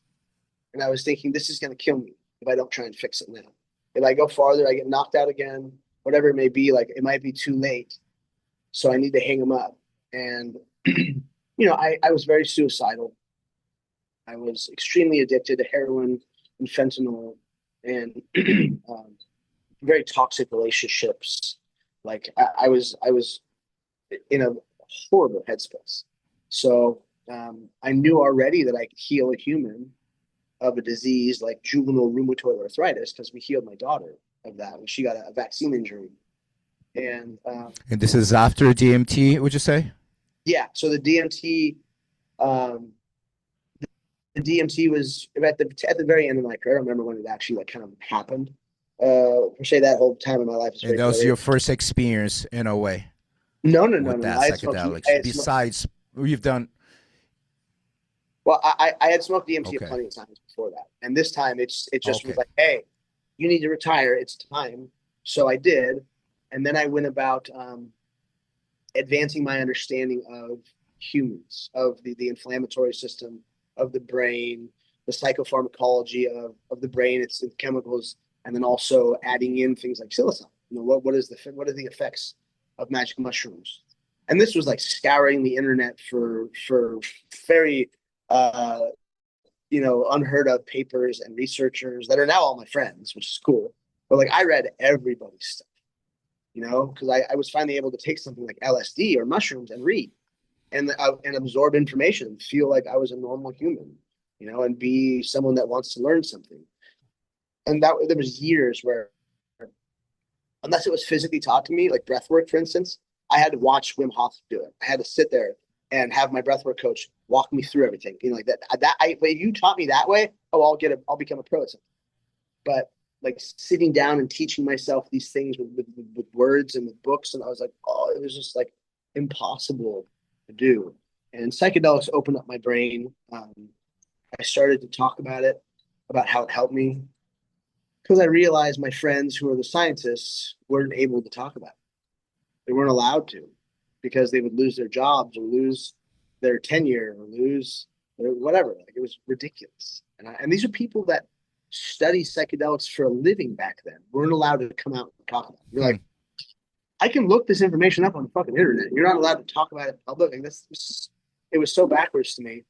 and I was thinking, this is going to kill me if I don't try and fix it now. If I go farther, I get knocked out again, whatever it may be. Like it might be too late, so I need to hang them up. And I was very suicidal. I was extremely addicted to heroin and fentanyl, and very toxic relationships. Like I was in a horrible headspace. So I knew already that I could heal a human of a disease like juvenile rheumatoid arthritis because we healed my daughter of that when she got a vaccine injury. And And this is after DMT, would you say? yeah, so um, the DMT was at the very end of my career. I don't remember when it actually like kind of happened. Per se, that whole time in my life is And very that was your blurry. first experience in a way. No, no, no, with no, no. that I had smoked. psychedelics besides you've done? Well, I had smoked DMT Okay. plenty of times before that, and this time it just was Okay. like, hey, you need to retire. It's time. So I did, and then I went about advancing my understanding of humans, of the inflammatory system of the brain, the psychopharmacology of the brain, its chemicals, and then also adding in things like psilocybin. You know, what are the effects of magic mushrooms? And this was like scouring the internet for very uh, unheard of papers and researchers that are now all my friends, which is cool. But like I read everybody's stuff, because I was finally able to take something like LSD or mushrooms and read and absorb information and feel like I was a normal human, and be someone that wants to learn something. And that there was years where, unless it was physically taught to me, like breath work, for instance, I had to watch Wim Hof do it. I had to sit there and have my breathwork coach walk me through everything. Like that. But you taught me that way. Oh, I'll become a pro at something. But like sitting down and teaching myself these things with words and with books, and I was like, oh, it was just like impossible to do. And psychedelics opened up my brain. I started to talk about it, about how it helped me, because I realized my friends who are the scientists weren't able to talk about it. They weren't allowed to, because they would lose their jobs or lose their tenure or lose their whatever. Like it was ridiculous. And these are people that study psychedelics for a living back then. Weren't allowed to come out and talk about it. You're Hmm. like, I can look this information up on the fucking internet. You're not allowed to talk about it in public. Like it was so backwards to me.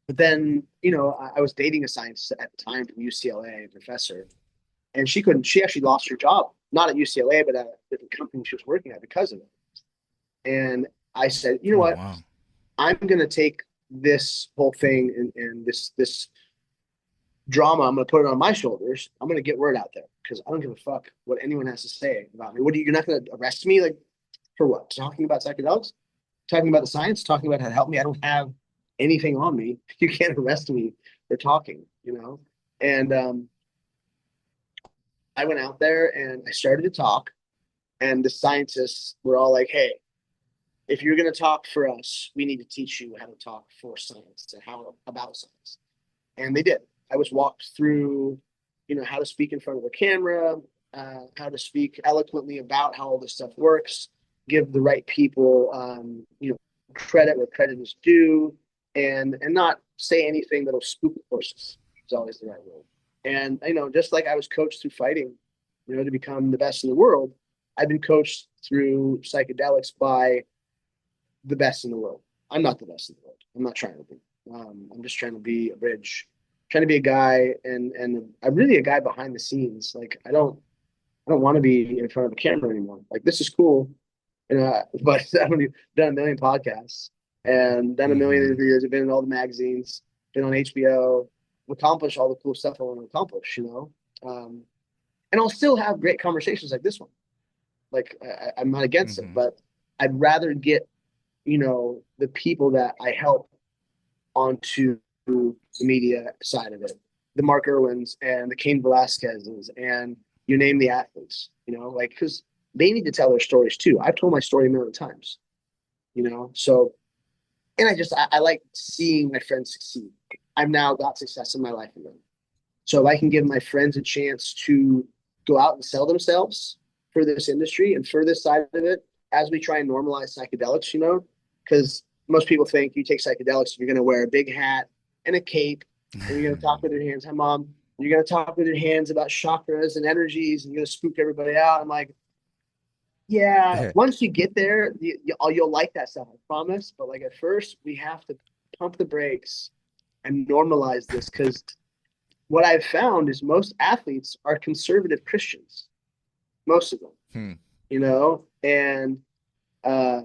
But then, I was dating a scientist at the time from UCLA, a professor, and she actually lost her job, not at UCLA, but at a different company she was working at because of it. And I said, you know Oh what? wow. I'm going to take this whole thing and this drama, I'm going to put it on my shoulders. I'm going to get word out there because I don't give a fuck what anyone has to say about me. You're not going to arrest me like for what? Talking about psychedelics? Talking about the science? Talking about how to help me? I don't have anything on me. You can't arrest me for talking. And I went out there and I started to talk, and the scientists were all like, hey, if you're going to talk for us, we need to teach you how to talk for science and how about science. And they did. I was walked through, how to speak in front of a camera, how to speak eloquently about how all this stuff works, give the right people, credit where credit is due, and not say anything that'll spook horses. Is always the right word. And just like I was coached through fighting, to become the best in the world, I've been coached through psychedelics by the best in the world. I'm not the best in the world. I'm not trying to be. I'm just trying to be a bridge, trying to be a guy, and I'm really a guy behind the scenes. Like I don't want to be in front of a camera anymore. Like this is cool, but I've only done a million podcasts and done a million Hmm. interviews. I've been in all the magazines, been on HBO, accomplished all the cool stuff I want to accomplish. And I'll still have great conversations like this one. Like I'm not against it, Hmm. but I'd rather get the people that I help onto the media side of it, the Mark Irwins and the Cain Velasquez's, and you name the athletes, like because they need to tell their stories too. I've told my story a million times, so and I like seeing my friends succeed. I've now got success in my life again. So if I can give my friends a chance to go out and sell themselves for this industry and for this side of it, as we try and normalize psychedelics, because most people think you take psychedelics, you're going to wear a big hat and a cape, and you're going to talk with your hands. Hi, mom. You're going to talk with your hands about chakras and energies, and you're going to spook everybody out. I'm like, yeah, once you get there, you'll like that stuff, I promise. But like at first, we have to pump the brakes and normalize this because what I've found is most athletes are conservative Christians, most of them, Hmm. and uh,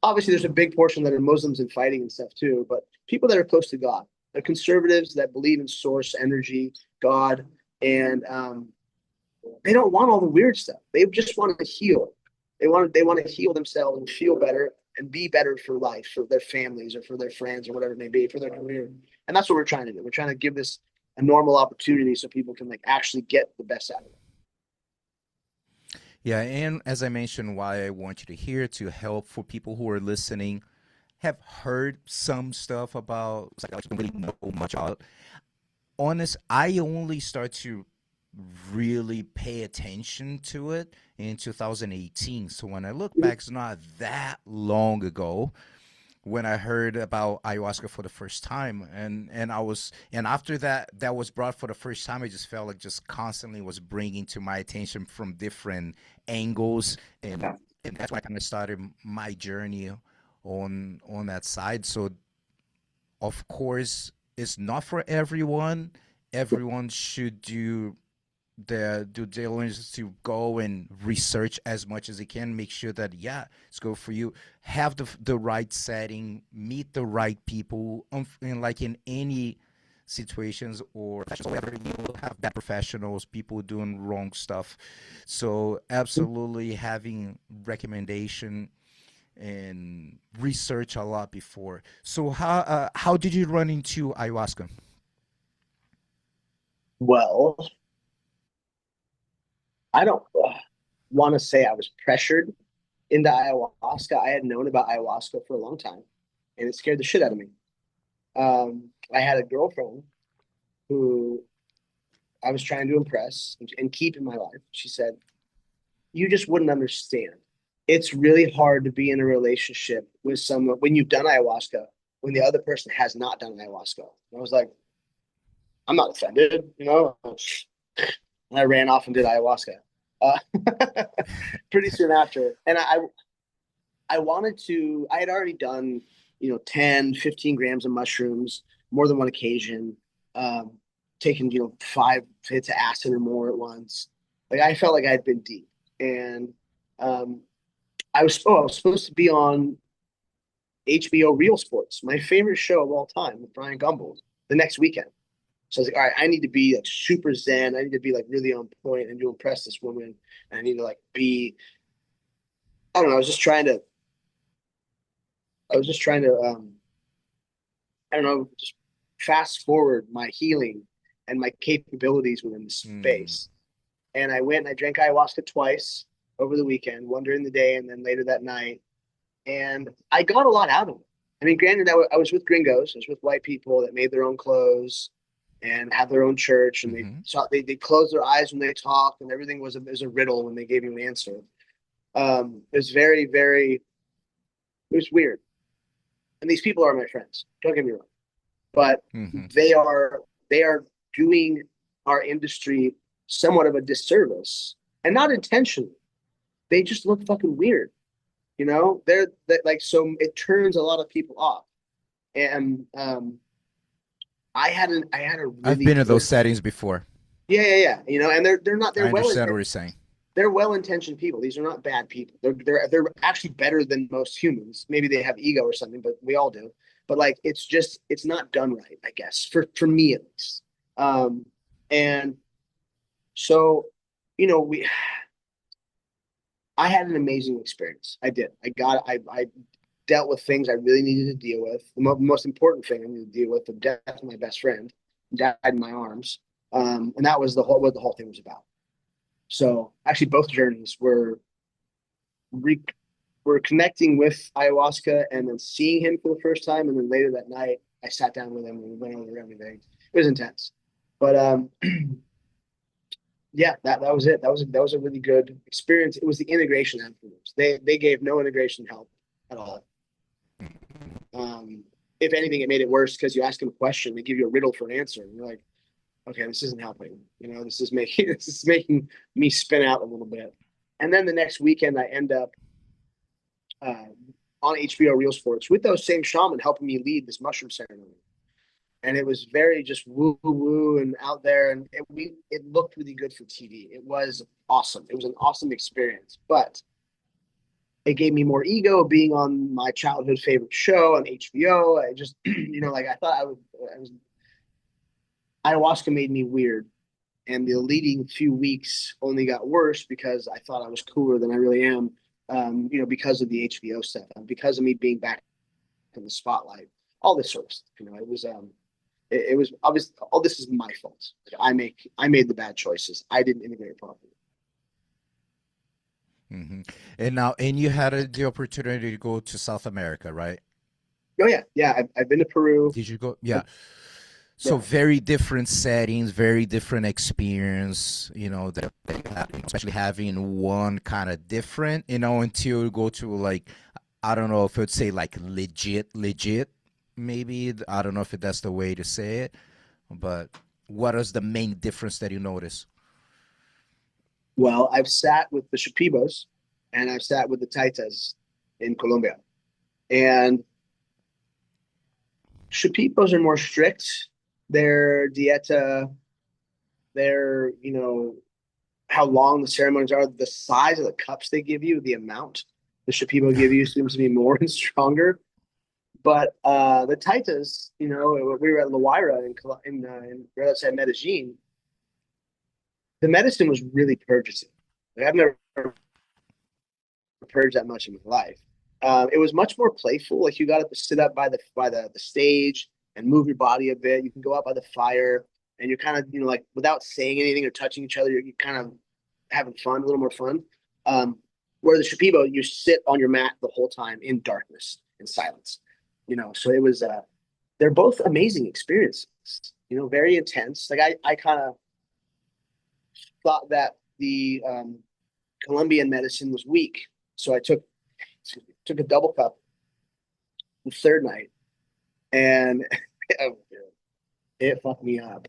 obviously there's a big portion that are Muslims and fighting and stuff too, but people that are close to God, they're conservatives that believe in source energy, God, and they don't want all the weird stuff. They just want to heal. They want to heal themselves and feel better and be better for life, for their families or for their friends or whatever it may be, for their career. And that's what we're trying to do. We're trying to give this a normal opportunity so people can like actually get the best out of it. Yeah, and as I mentioned, why I want you to hear to help for people who are listening have heard some stuff about psychedelics, don't really know much about. Honest, I only start to really pay attention to it in 2018. So when I look back, it's not that long ago when I heard about ayahuasca for the first time, and I was, and after that was brought for the first time, I just felt like just constantly was bringing to my attention from different angles, Yeah. and that's when I kind of started my journey on that side. So of course, it's not for everyone. Everyone should do the due diligence to go and research as much as they can, make sure that yeah, it's good for you, have the right setting, meet the right people, and like in any situations or whatever, you will have bad professionals, people doing wrong stuff. So absolutely having recommendation and research a lot before. So how did you run into ayahuasca? Well, I don't want to say I was pressured into ayahuasca. I had known about ayahuasca for a long time, and it scared the shit out of me. I had a girlfriend who I was trying to impress and keep in my life. She said, "You just wouldn't understand. It's really hard to be in a relationship with someone when you've done ayahuasca, when the other person has not done ayahuasca." And I was like, "I'm not offended, you know." And I ran off and did ayahuasca. Uh, pretty soon after, and I wanted to. I had already done 10, 15 grams of mushrooms more than one occasion. Um, taken 5 hits of acid or more at once. Like I felt like I had been deep, and um, I was supposed to be on HBO Real Sports, my favorite show of all time with Brian Gumbel, the next weekend. So I was like, all right, I need to be like super zen. I need to be like really on point and to impress this woman. And I need to like be, I don't know, I was just trying to, I don't know, just fast forward my healing and my capabilities within the Mm, space. And I went and I drank ayahuasca twice over the weekend, one during the day and then later that night. And I got a lot out of it. I mean, granted, I was with gringos, I was with white people that made their own clothes and have their own church, and mm-hmm. they closed their eyes when they talked, and everything was a riddle when they gave you an answer. It was it was weird. And these people are my friends. Don't get me wrong, but Mm-hmm. they are doing our industry somewhat of a disservice, and not intentionally. They just look fucking weird. They're like, so it turns a lot of people off. And I had a I've really been in those good, settings before. yeah. And they're not, I understand what you're saying. they're well-intentioned people. These are not bad people. They're actually better than most humans. Maybe they have ego or something, but we all do. But like it's not done right, I guess, for me at least. Um, and so, we I had an amazing experience. I did. I dealt with things I really needed to deal with. The most important thing I needed to deal with, the death of my best friend, who died in my arms. And that was what the whole thing was about. So actually, both journeys re, were connecting with ayahuasca and then seeing him for the first time, and then later that night, I sat down with him and we went over everything. It was intense, but yeah, that was it. That was a really good experience. It was the integration afterwards. They gave no integration help at all. Um, if anything, it made it worse because you ask them a question, they give you a riddle for an answer, and you're like, okay, this isn't helping. This is making this is making me spin out a little bit. And then the next weekend, I end up uh, on HBO Real Sports with those same shaman helping me lead this mushroom ceremony. And it was very just woo woo and out there, and it looked really good for TV. It was awesome. It was an awesome experience, but it gave me more ego being on my childhood favorite show on HBO. I just, like I thought I was, ayahuasca made me weird. And the leading few weeks only got worse because I thought I was cooler than I really am, because of the HBO stuff and because of me being back in the spotlight, all this sort of stuff. It was obvious. All this is my fault. I made the bad choices. I didn't integrate properly. Hmm. And now, and you had the opportunity to go to South America, right? Oh yeah, yeah. I've been to Peru. Did you go? I've- Yeah. So Yeah. very different settings, very different experience, that you have, especially having one kind of different, until you go to like, I don't know if it's say like legit, maybe. I don't know if that's the way to say it, but what is the main difference that you notice? Well, I've sat with the Shipibos and I've sat with the Taitas in Colombia. And Shipibos are more strict. Their dieta, their, how long the ceremonies are, the size of the cups they give you, the amount the Shipibo give you seems to be more and stronger. But the Taitas, we were at La Guaira in right outside Medellin. The medicine was really purgative. Like, I've never purged that much in my life. It was much more playful. Like you got to sit up by the stage and move your body a bit. You can go out by the fire, and you're kind of like without saying anything or touching each other, you're kind of having fun, a little more fun. Um, where the Shipibo, you sit on your mat the whole time in darkness and silence. So it was. They're both amazing experiences. Very intense. Like I kind of thought that the Colombian medicine was weak, so I took a double cup the third night, and it fucked me up.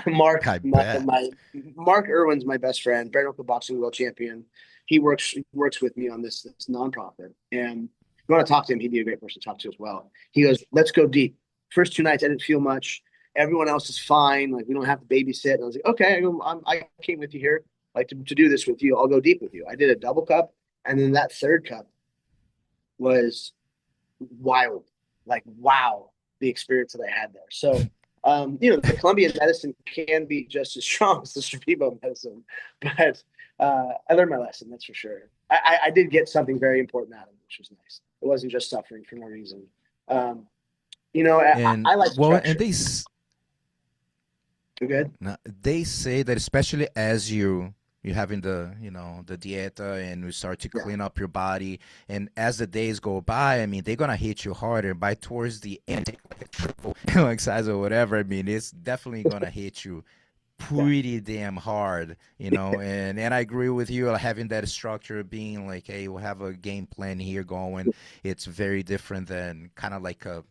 Mark, I bet. Mark Irwin's my best friend, bare knuckle boxing world champion. He works with me on this nonprofit, and if you want to talk to him, he'd be a great person to talk to as well. He goes, "Let's go deep." First 2 nights, I didn't feel much. Everyone else is fine. Like we don't have to babysit. And I was like, "Okay, I came with you here, like to do this with you. I'll go deep with you." I did a double cup, and then that third cup was wild. Like, wow, the experience that I had there. So, the Colombian medicine can be just as strong as the Shipibo medicine, but I learned my lesson, that's for sure. I did get something very important out of it, which was nice. It wasn't just suffering for no reason. Um, And I like well, and structure. You good? they say that especially as you having the dieta and you start to Yeah. clean up your body, and as the days go by, I mean they're gonna hit you harder. By towards the end, like a triple exercise or whatever, I mean it's definitely gonna hit you Yeah. pretty damn hard, and I agree with you, having that structure, being like, hey, we'll have a game plan here going. It's very different than kind of like a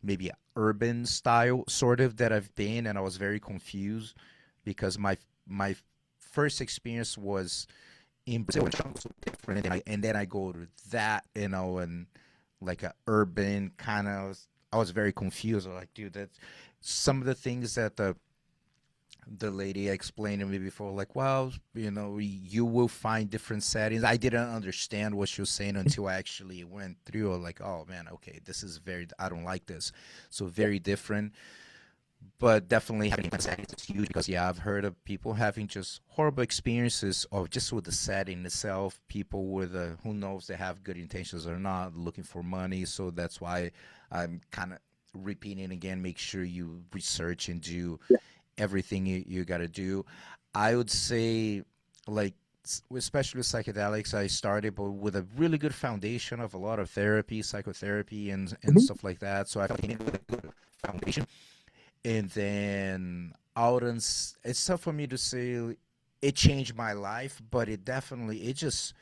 maybe urban style sort of that I've been, and I was very confused because my first experience was in Brazil, and it was so different, and then I go to that, and like a urban kind of. I was very confused. I was like, dude, that's some of the things that the lady explained to me before, like, well, you will find different settings. I didn't understand what she was saying until I actually went through it, like, oh man, okay, this is very, I don't like this. So Yeah. very different, but definitely having settings is huge because, yeah, I've heard of people having just horrible experiences of just with the setting itself. People with, who knows, they have good intentions or not, looking for money. So that's why I'm kind of repeating again, make sure you research and do Yeah. everything you got to do. I would say, like, especially with psychedelics, I started but with a really good foundation of a lot of therapy, psychotherapy, and Mhm. stuff like that. So I came in with a good foundation, and then out and it's tough for me to say it changed my life, but it just,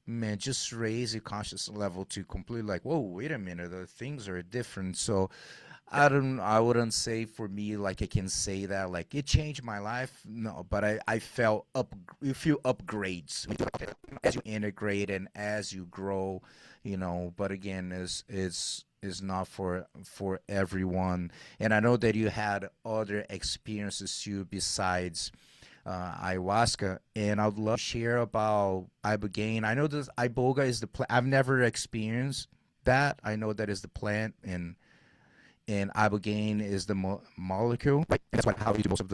man, just raised your conscious level to completely like, whoa, wait a minute, the things are different. So Yeah. I wouldn't say for me like I can say that like it changed my life. No, but I felt up, you feel upgrades as you integrate and as you grow, but again is not for everyone. And I know that you had other experiences too besides ayahuasca, and I'd love to share about ibogaine. I know this iboga is the plant. I've never experienced that. I know that is the plant, and ibogaine is the molecule. Right? And that's why how you do most of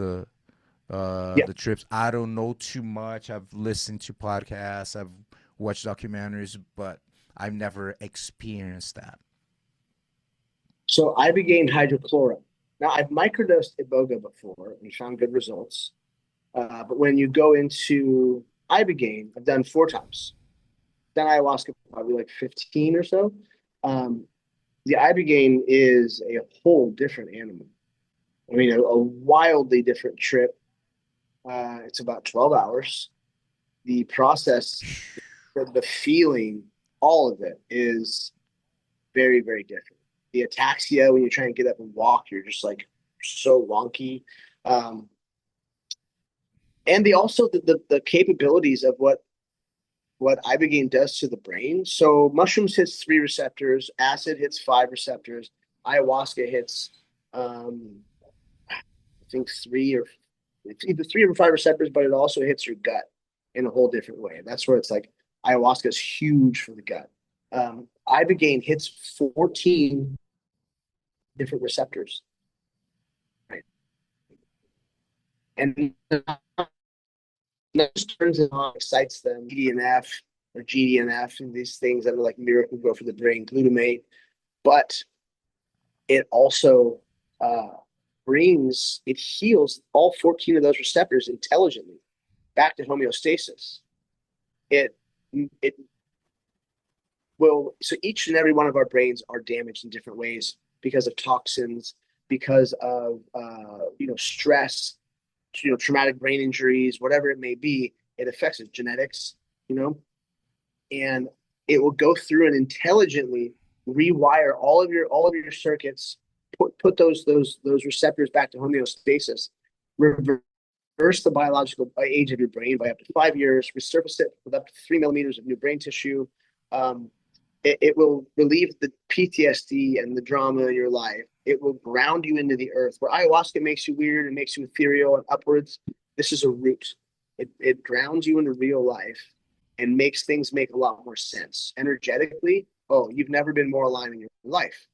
Yeah. the trips. I don't know too much. I've listened to podcasts. I've watched documentaries, but I've never experienced that. So I began hydrochloride. Now I've microdosed Iboga before and found good results. But when you go into Ibogaine, I've done 4 times. Done ayahuasca probably like 15 or so. Um, the Ibogaine is a whole different animal. I mean, a wildly different trip. It's about 12 hours. The process, the feeling, all of it is very, very different. The ataxia, when you're trying to get up and walk, you're just like so wonky. Um, and the capabilities of what ibogaine does to the brain. So mushrooms hits 3 receptors, acid hits 5 receptors, ayahuasca hits I think three or it's either 3 or 5 receptors, but it also hits your gut in a whole different way. That's where it's like ayahuasca is huge for the gut. Ibogaine hits 14 different receptors, right? And just turns it on, excites them. GDNF or GDNF and these things that are like miracle grow for the brain, glutamate, but it also uh, it heals all 14 of those receptors intelligently back to homeostasis. It it will so each and every one of our brains are damaged in different ways because of toxins, because of stress, traumatic brain injuries, whatever it may be. It affects it, genetics, you know, and it will go through and intelligently rewire all of your circuits, put those receptors back to homeostasis, reverse the biological age of your brain by up to 5 years, resurface it with up to 3 millimeters of new brain tissue. Um, it will relieve the PTSD and the drama in your life. It will ground you into the earth. Where ayahuasca makes you weird and makes you ethereal and upwards, this is a root. It grounds you into real life and makes things make a lot more sense. Energetically, oh, you've never been more aligned in your life.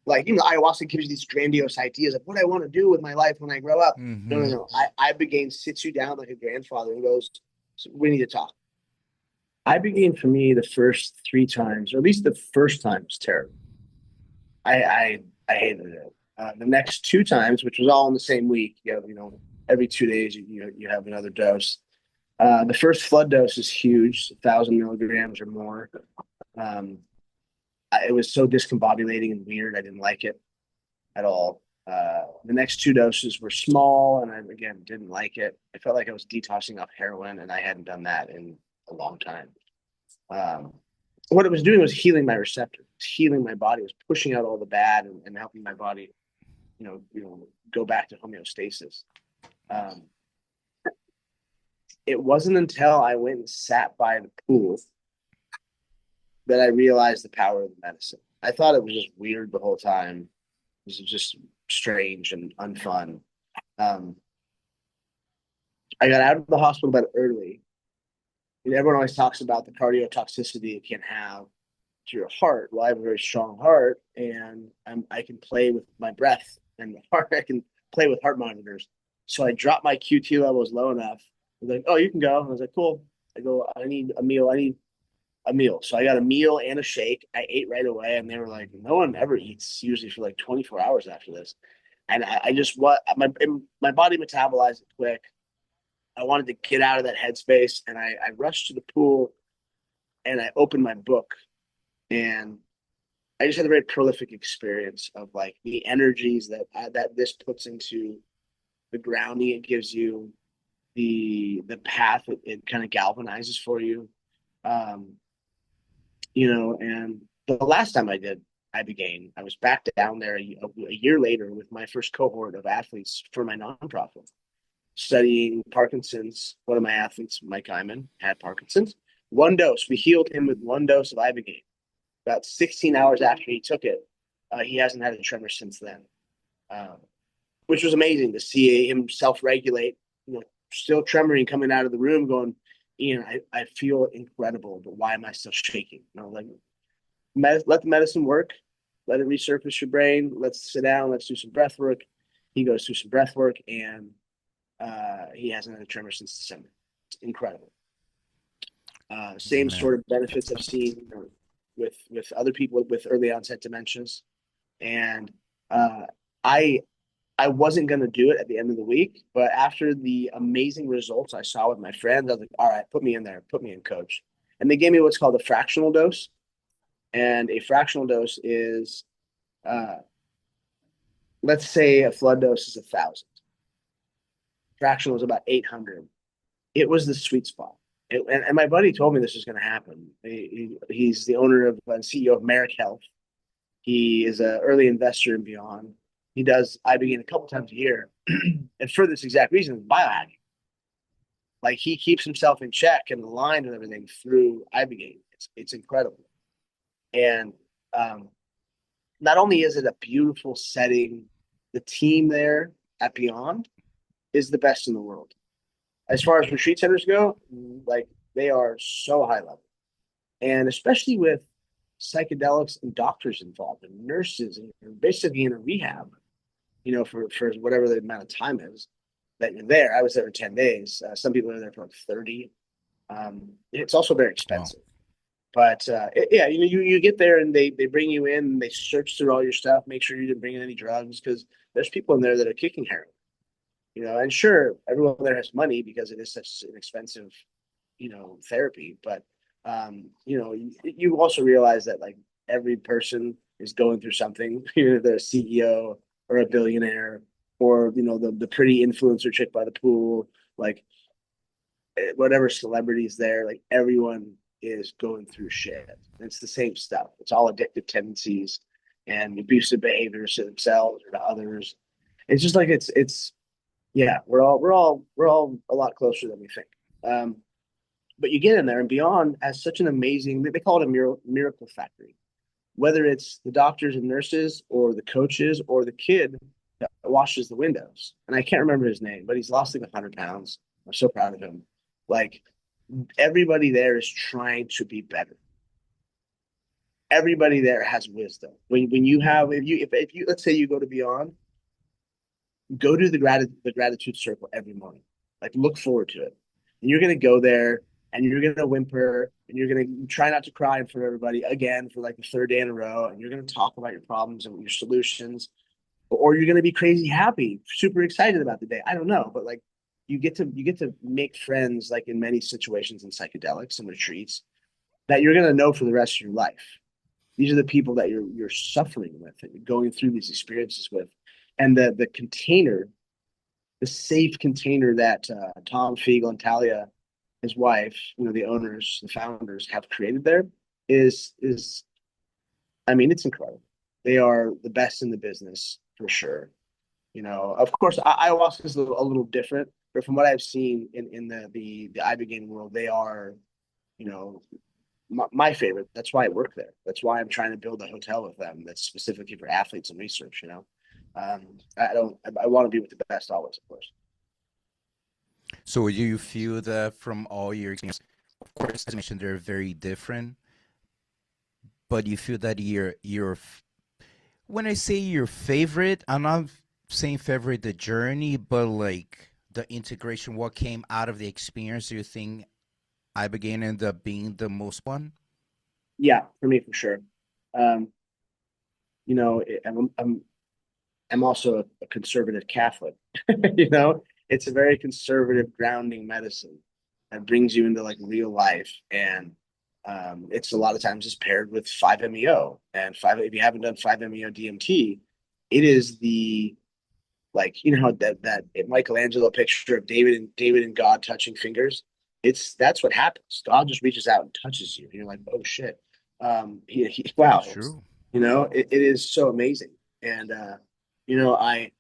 Like, ayahuasca gives you these grandiose ideas of what I want to do with my life when I grow up. No, no, Mm-hmm. no. Ibogaine sits you down like a grandfather and goes, so we need to talk. Ibogaine for me, the first 3 times, or at least the first time, was terrible. I hated it. The next 2 times, which was all in the same week, every 2 days you have another dose. The first flood dose is huge, 1,000 milligrams or more. Um, it was so discombobulating and weird. I didn't like it at all. The next 2 doses were small, and I again didn't like it. I felt like I was detoxing off heroin, and I hadn't done that in a long time. Um, what it was doing was healing my receptor, healing my body, it was pushing out all the bad and helping my body, go back to homeostasis. Um, it wasn't until I went and sat by the pool that I realized the power of the medicine. I thought it was just weird the whole time. It was just strange and unfun. Um, I got out of the hospital bed early. And everyone always talks about the cardiotoxicity it can have to your heart. Well, I have a very strong heart, and I can play with my breath and the heart. I can play with heart monitors. So I dropped my QT levels low enough. They're like, "Oh, you can go." I was like, "Cool." I go, "I need a meal. I need a meal." So I got a meal and a shake. I ate right away, and they were like, "No one ever eats usually for like 24 hours after this." And I just my body metabolized it quick. I wanted to get out of that headspace, and I rushed to the pool, and I opened my book, and I just had a very prolific experience of like the energies that this puts into the grounding it gives you, the path it kind of galvanizes for you. Um, and the last time I did Ibogaine, I was back down there a year later with my first cohort of athletes for my nonprofit, studying Parkinson's. One of my athletes, Mike Hyman, had Parkinson's. 1 dose. We healed him with 1 dose of Ibogaine. About 16 hours after he took it, he hasn't had a tremor since then, um, which was amazing to see him self-regulate. Still tremoring, coming out of the room, going, "Ian, I feel incredible, but why am I still shaking?" Like, let the medicine work, let it resurface your brain. Let's sit down, let's do some breath work. He goes through some breath work, and he hasn't had a tremor since December. It's incredible. Same Man. sort of benefits I've seen with other people with early onset dementias, and uh, I I wasn't going to do it at the end of the week, but after the amazing results I saw with my friends, I was like, all right, put me in there, put me in, coach. And they gave me what's called a fractional dose. And a fractional dose is, uh, let's say a flood dose is 1,000. Fractional is about 800. It was the sweet spot. And my buddy told me this was going to happen. He's the owner of and CEO of Merrick Health. He is an early investor in Beyond. He does Ibogaine a couple times a year. And for this exact reason, biohacking. Like he keeps himself in check and aligned and everything through Ibogaine. It's incredible. And um, not only is it a beautiful setting, the team there at Beyond is the best in the world. As far as retreat centers go, like they are so high level. And especially with psychedelics and doctors involved and nurses and you're basically in a rehab, for whatever the amount of time is that you're there. I was there for 10 days. Some people are there for like 30. It's also very Wow. expensive. But yeah, you get there and they bring you in and they search through all your stuff, make sure you didn't bring in any drugs because there's people in there that are kicking heroin. And sure, everyone there has money because it is such an expensive, therapy. But you also realize that like every person is going through something. Either they're a CEO or a billionaire, or the pretty influencer chick by the pool, like whatever celebrities there, like everyone is going through shit. It's the same stuff. It's all addictive tendencies and abusive behaviors to themselves or to others. It's just like it's yeah, we're all a lot closer than we think. Um, but you get in there and Beyond has such an amazing, they call it a miracle factory. Whether it's the doctors and nurses or the coaches or the kid that washes the windows. And I can't remember his name, but he's lost like 100 pounds. I'm so proud of him. Like everybody there is trying to be better. Everybody there has wisdom. When you have if you let's say you go to Beyond, go to the gratitude circle every morning. Like look forward to it. And you're gonna go there and you're gonna whimper and you're gonna try not to cry in front of everybody again for like the third day in a row, and you're gonna talk about your problems and your solutions, or you're gonna be crazy happy, super excited about the day. I don't know, but like you get to make friends like in many situations in psychedelics and retreats that you're gonna know for the rest of your life. These are the people that you're suffering with, that you're going through these experiences with, and the container, the safe container that Tom Fiegel and Talia, his wife, the owners, the founders, have created there is I mean, it's incredible. They are the best in the business for sure. Of course, ayahuasca is a little different, but from what I've seen in the Ibogaine world, they are, you know, my favorite. That's why I work there. That's why I'm trying to build a hotel with them that's specifically for athletes and research. I don't. I want to be with the best always, of course. So do you feel that from all your experience, of course, as you mentioned, they're very different, but you feel that when I say your favorite, I'm not saying favorite the journey, but like the integration, what came out of the experience, do you think I began ended up being the most fun? Yeah, for me for sure. Um, I'm also a conservative Catholic. It's a very conservative grounding medicine that brings you into like real life, and it's a lot of times it's paired with 5-MeO and five. If you haven't done 5-MeO DMT, it is the like how that Michelangelo picture of David and God touching fingers. That's what happens. God just reaches out and touches you, and you're like, oh shit, That's wow, true. it is so amazing, and I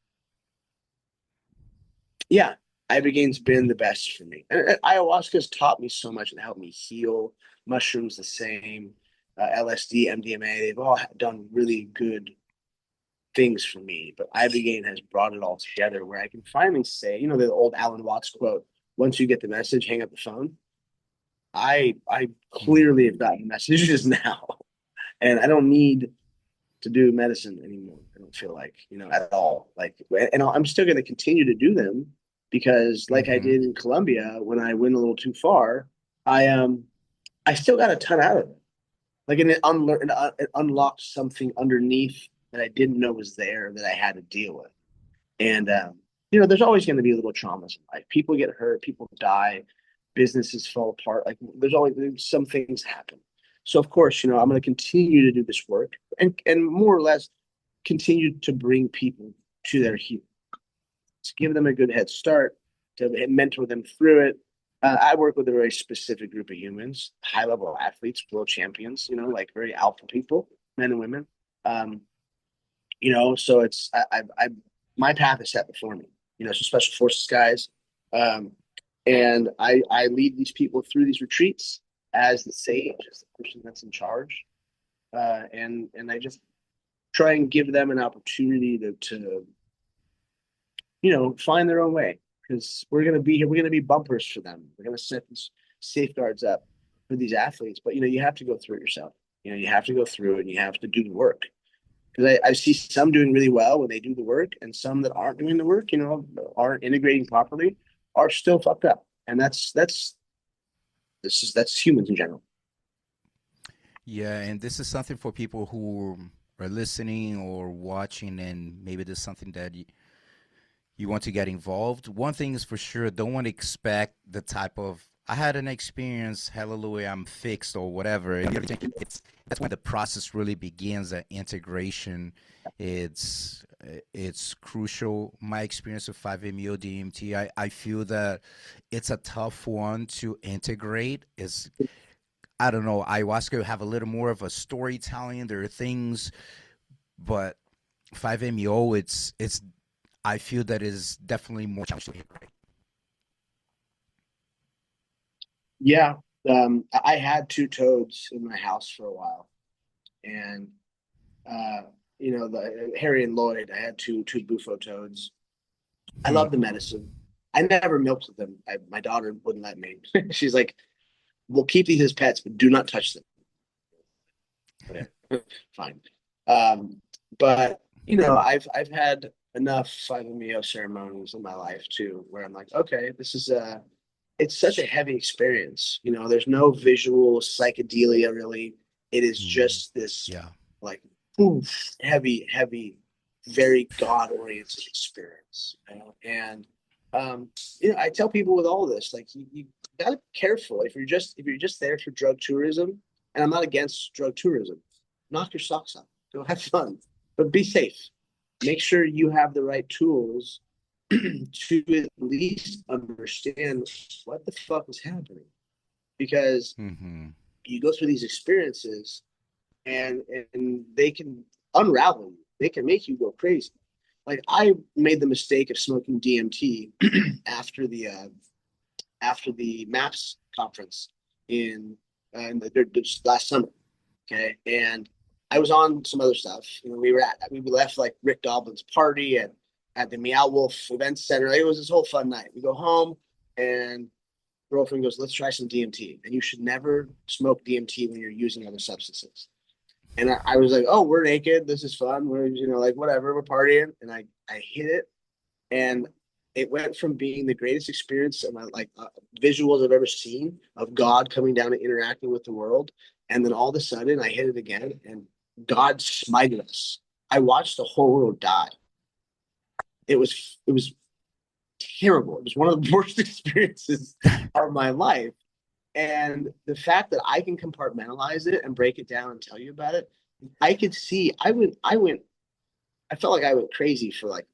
yeah, Ibogaine's been the best for me. And ayahuasca's taught me so much and helped me heal. Mushrooms the same, LSD, MDMA, they've all done really good things for me. But Ibogaine has brought it all together where I can finally say, the old Alan Watts quote, once you get the message, hang up the phone. I Hmm. clearly have gotten messages now. And I don't need to do medicine anymore. I don't feel like, at all. Like, and I'm still going to continue to do them because, like I Hmm. did in Colombia, when I went a little too far, I still got a ton out of it. Like, and it unlocked something underneath that I didn't know was there that I had to deal with. And there's always going to be little traumas in life. People get hurt, people die, businesses fall apart. Like there's some things happen. So of course, I'm going to continue to do this work and more or less continue to bring people to their healing, to give them a good head start, to mentor them through it. I work with a very specific group of humans, high level athletes, world champions, like very alpha people, men and women. Um, so I my path is set before me, so special forces guys. Um, and I lead these people through these retreats as the sage, as the person that's in charge. And I just try and give them an opportunity to find their own way, because we're going to be here. We're going to be bumpers for them. We're going to set these safeguards up for these athletes, but you have to go through it yourself. You have to go through it and you have to do the work. Because I see some doing really well when they do the work, and some that aren't doing the work, aren't integrating properly, are still fucked up. And that's humans in general. Yeah, and this is something for people who are listening or watching, and maybe there's something that you want to get involved. One thing is for sure, don't want to expect the type of I had an experience, hallelujah, I'm fixed or whatever. And it's that's when the process really begins. The integration, it's it's crucial. My experience with 5-MeO DMT, I feel that it's a tough one to integrate. Is I don't know, ayahuasca have a little more of a storytelling. There are things, but 5-MeO, it's I feel that is definitely more challenging. Yeah. I had two toads in my house for a while, and uh, the Harry and Lloyd. I had two bufo toads. I Hmm. love the medicine. I never milked them. My daughter wouldn't let me. She's like, "We'll keep these as pets, but do not touch them." Okay, fine. Um, but I've had enough 5-MeO ceremonies in my life too, where I'm like, okay, this is it's such a heavy experience. There's no visual psychedelia really. It is Mm, just this yeah. like oof, heavy, heavy, very God oriented experience. And I tell people with all this, like you gotta be careful if you're just there for drug tourism, and I'm not against drug tourism. Knock your socks off. Go have fun, but be safe. Make sure you have the right tools to at least understand what the fuck is happening. Because Hmm. you go through these experiences, and they can unravel you. They can make you go crazy. Like I made the mistake of smoking DMT after the MAPS conference in last summer. Okay, and I was on some other stuff. We left like Rick Doblin's party at the Meow Wolf Event Center. Like, it was this whole fun night. We go home, and girlfriend goes, "Let's try some DMT." And you should never smoke DMT when you're using other substances. And I was like, "Oh, we're naked. This is fun. We're like whatever. We're partying." And I hit it, and it went from being the greatest experience of my visuals I've ever seen of God coming down and interacting with the world, and then all of a sudden I hit it again, and God smited us. I watched the whole world die. It was terrible. It was one of the worst experiences of my life. And the fact that I can compartmentalize it and break it down and tell you about it, I could see I felt like I went crazy for like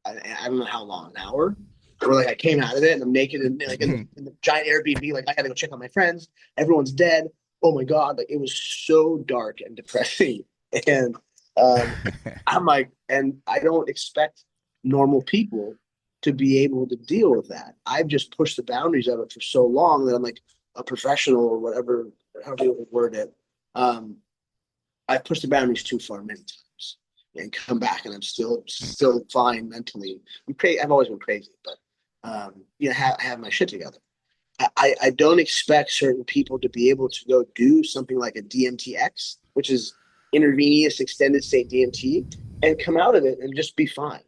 I don't know how long, an hour. Where like I came out of it and I'm naked and like in the giant Airbnb, like I had to go check on my friends. Everyone's dead. Oh my God. Like it was so dark and depressing. And um I'm like, and I don't expect normal people to be able to deal with that. I've just pushed the boundaries of it for so long that I'm like a professional or whatever, however you word it. Um, I've pushed the boundaries too far many times and come back, and I'm still fine mentally. I'm crazy. I've always been crazy, but I have my shit together. I don't expect certain people to be able to go do something like a DMTX, which is intravenous extended state DMT, and come out of it and just be fine.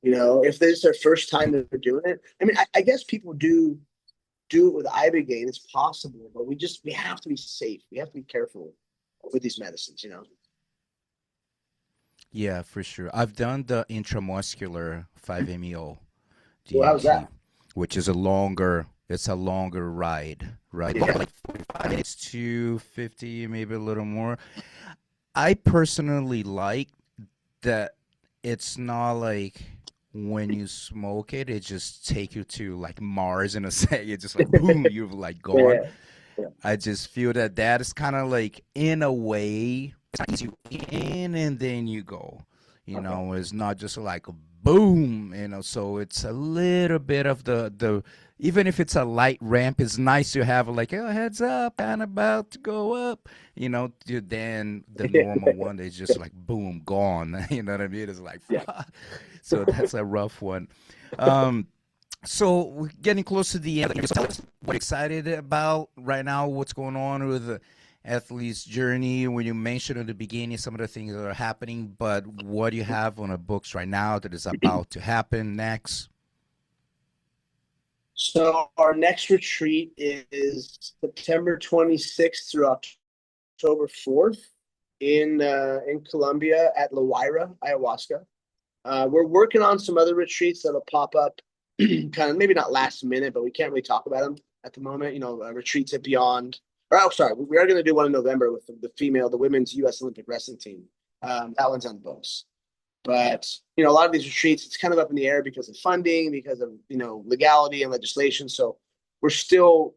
If this is their first time that they're doing it, I mean, I guess people do it with Ibogaine. It's possible, but we have to be safe. We have to be careful with these medicines. Yeah, for sure. I've done the intramuscular 5-MeO Well, how's DMT, that? which is a longer. It's a longer ride, right? Yeah. Like 45 minutes to 50, maybe a little more. I personally like that it's not like when you smoke it, it just take you to like Mars in a second. It's just like boom, you're like gone. Yeah. Yeah. I just feel that that is kind of like in a way, it's not easy in and then you go. Okay. It's not just like a boom. So it's a little bit of the even if it's a light ramp, it's nice to have like a heads up and about to go up. Then the normal one is just like boom, gone. You know what I mean? It's like Yeah. so that's a rough one. Um, so we're getting close to the end. Just tell us what you're excited about right now. What's going on with the athlete's journey? When you mentioned at the beginning some of the things that are happening, but what do you have on the books right now that is about to happen next? So our next retreat is September 26th through October 4th in Colombia at La Huayra, Ayahuasca. We're working on some other retreats that'll pop up, kind of maybe not last minute, but we can't really talk about them at the moment. Retreats at Beyond. Or, oh, sorry, we are going to do one in November with the women's U.S. Olympic wrestling team. That one's on the books. But a lot of these retreats, it's kind of up in the air because of funding, because of legality and legislation. So we're still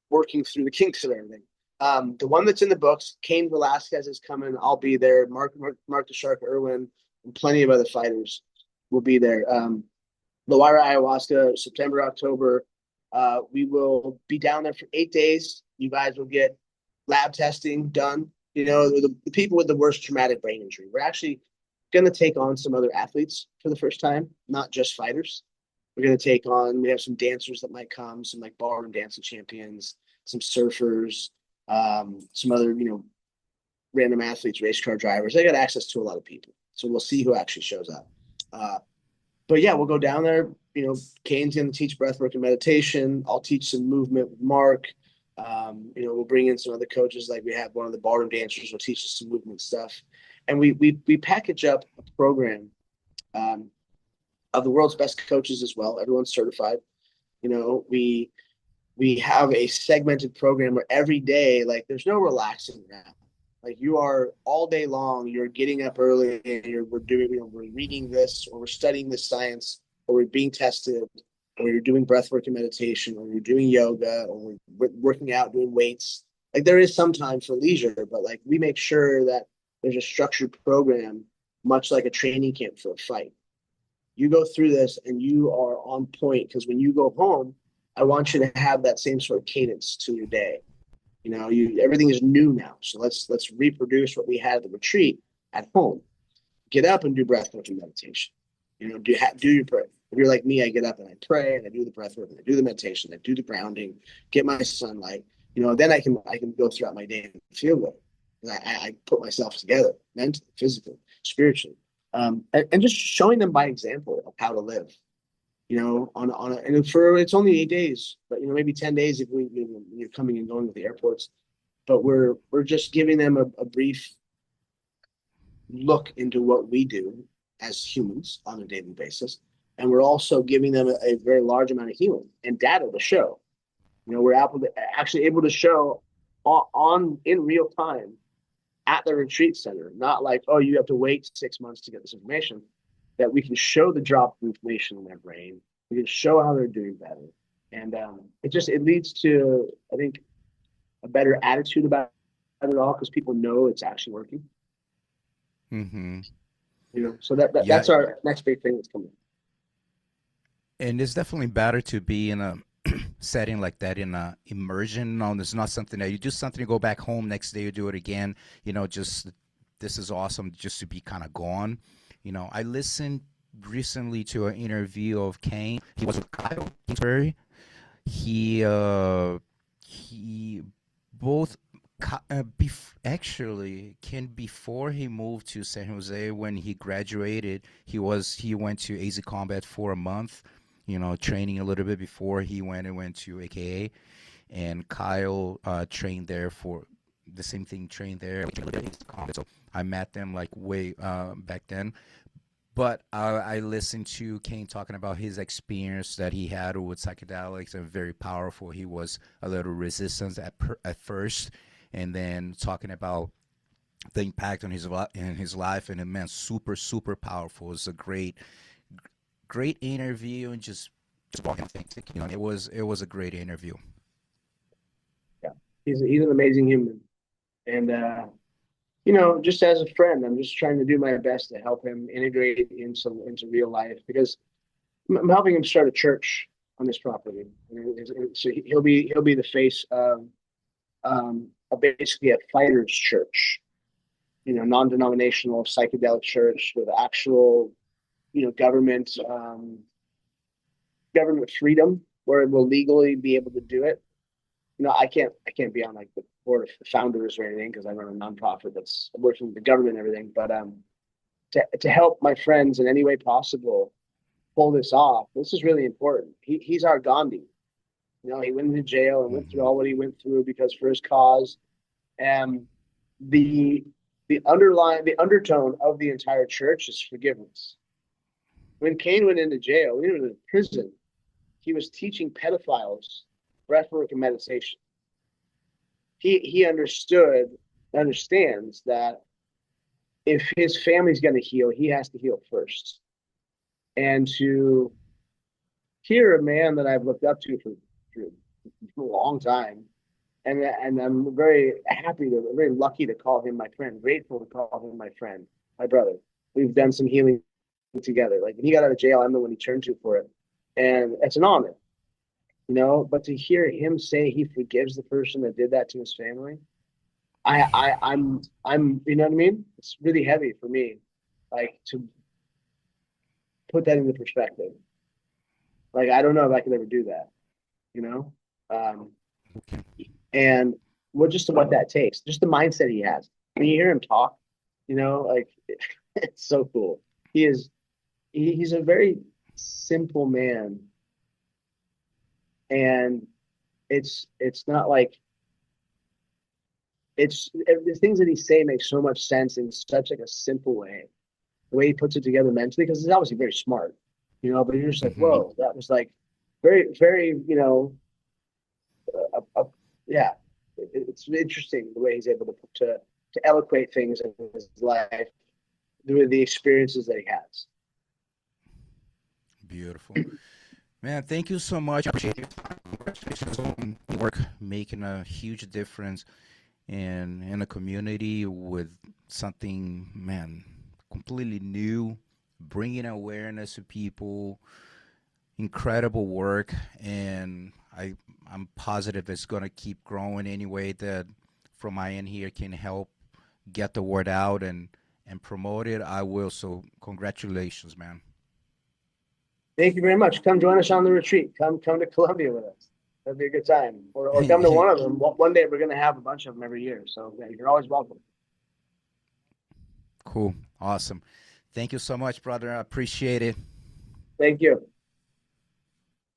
working through the kinks of everything. The one that's in the books, Cain Velasquez is coming. I'll be there. Mark the Shark Irwin, and plenty of other fighters will be there. La Huayra Ayahuasca, September, October. We will be down there for 8 days. You guys will get lab testing done. The people with the worst traumatic brain injury. We're actually going to take on some other athletes for the first time, not just fighters. We have some dancers that might come, some like ballroom dancing champions, some surfers, some other, random athletes, race car drivers. They got access to a lot of people. So we'll see who actually shows up. But yeah, we'll go down there. Kane's going to teach breathwork and meditation. I'll teach some movement with Mark. We'll bring in some other coaches. Like we have one of the ballroom dancers will teach us some movement stuff. And we package up a program of the world's best coaches as well. Everyone's certified. We have a segmented program where every day, like there's no relaxing around. Like you are all day long, you're getting up early and we're reading this or we're studying this science or we're being tested or you're doing breathwork and meditation or you're doing yoga or we're working out, doing weights. Like there is some time for leisure, but like we make sure that there's a structured program, much like a training camp for a fight. You go through this and you are on point because when you go home, I want you to have that same sort of cadence to your day. Everything is new now. So let's reproduce what we had at the retreat at home. Get up and do breathwork and meditation. Do your prayer. If you're like me, I get up and I pray and I do the breathwork and I do the meditation, I do the grounding, get my sunlight. Then I can go throughout my day and feel good. I put myself together mentally, physically, spiritually, and just showing them by example of how to live. And for it's only 8 days, but maybe 10 days if you're coming and going with the airports. But we're just giving them a brief look into what we do as humans on a daily basis, and we're also giving them a very large amount of healing and data to show. We're actually able to show on in real time at the retreat center, not like, oh, you have to wait 6 months to get this information, that we can show the drop of information in their brain. We can show how they're doing better. And it leads to, I think, a better attitude about it all because people know it's actually working. Mm-hmm. So Yeah, that's our next big thing that's coming. and it's definitely better to be in a setting like that in a immersion. No, it's not something that you do something, you go back home next day, you do it again. Just this is awesome just to be kind of gone. I listened recently to an interview of Kane. He was with Kyle Kingsbury. He both actually Ken before he moved to San Jose when he graduated, he went to AZ Combat for a month, training a little bit before he went to AKA, and Kyle trained there for the same thing, trained there. So I met them like way back then. But I listened to Kane talking about his experience that he had with psychedelics, and very powerful. He was a little resistant at first, and then talking about the impact on his life, and it meant super powerful. It was a great interview, and just walking authentic. It was a great interview. Yeah, he's an amazing human, and just as a friend, I'm just trying to do my best to help him integrate into real life, because I'm helping him start a church on this property. So he'll be the face of basically a fighters church, non-denominational psychedelic church with actual, government government freedom, where it will legally be able to do it. I can't be on like the board of the founders or anything, because I run a nonprofit that's working with the government and everything. But to help my friends in any way possible pull this off, this is really important. He's our Gandhi. He went into jail and went through Hmm. all what he went through because for his cause. And the the undertone of the entire church is forgiveness. When Cain went into jail, he went into prison. He was teaching pedophiles breathwork and meditation. He understands that if his family's going to heal, he has to heal first. And to hear a man that I've looked up to for a long time, and I'm very very lucky to call him my friend, grateful to call him my friend, my brother. We've done some healing together. Like when he got out of jail, I'm the one he turned to for it, and it's an honor, But to hear him say he forgives the person that did that to his family, I'm you know what I mean? It's really heavy for me, like to put that into perspective. Like I don't know if I could ever do that, you know. Um, and what that takes, just the mindset he has. When you hear him talk, like it's so cool. He's a very simple man, and it's not like it's the things that he say make so much sense in such like a simple way. The way he puts it together mentally, because he's obviously very smart, But you're just like, Hmm. whoa, that was like very, very, yeah. It's interesting the way he's able to eloquate things in his life through the experiences that he has. Beautiful. Man, thank you so much. I appreciate your time. Congratulations on work, making a huge difference in a community with something, man, completely new, bringing awareness to people. Incredible work, and I'm positive it's gonna keep growing. Anyway, that from my end here can help get the word out and promote it, I will. So congratulations, man. Thank you very much. Come join us on the retreat. Come to Colombia with us. That'd be a good time. Or come to one of them. One day we're going to have a bunch of them every year. So yeah, you're always welcome. Cool, awesome. Thank you so much, brother. I appreciate it. Thank you.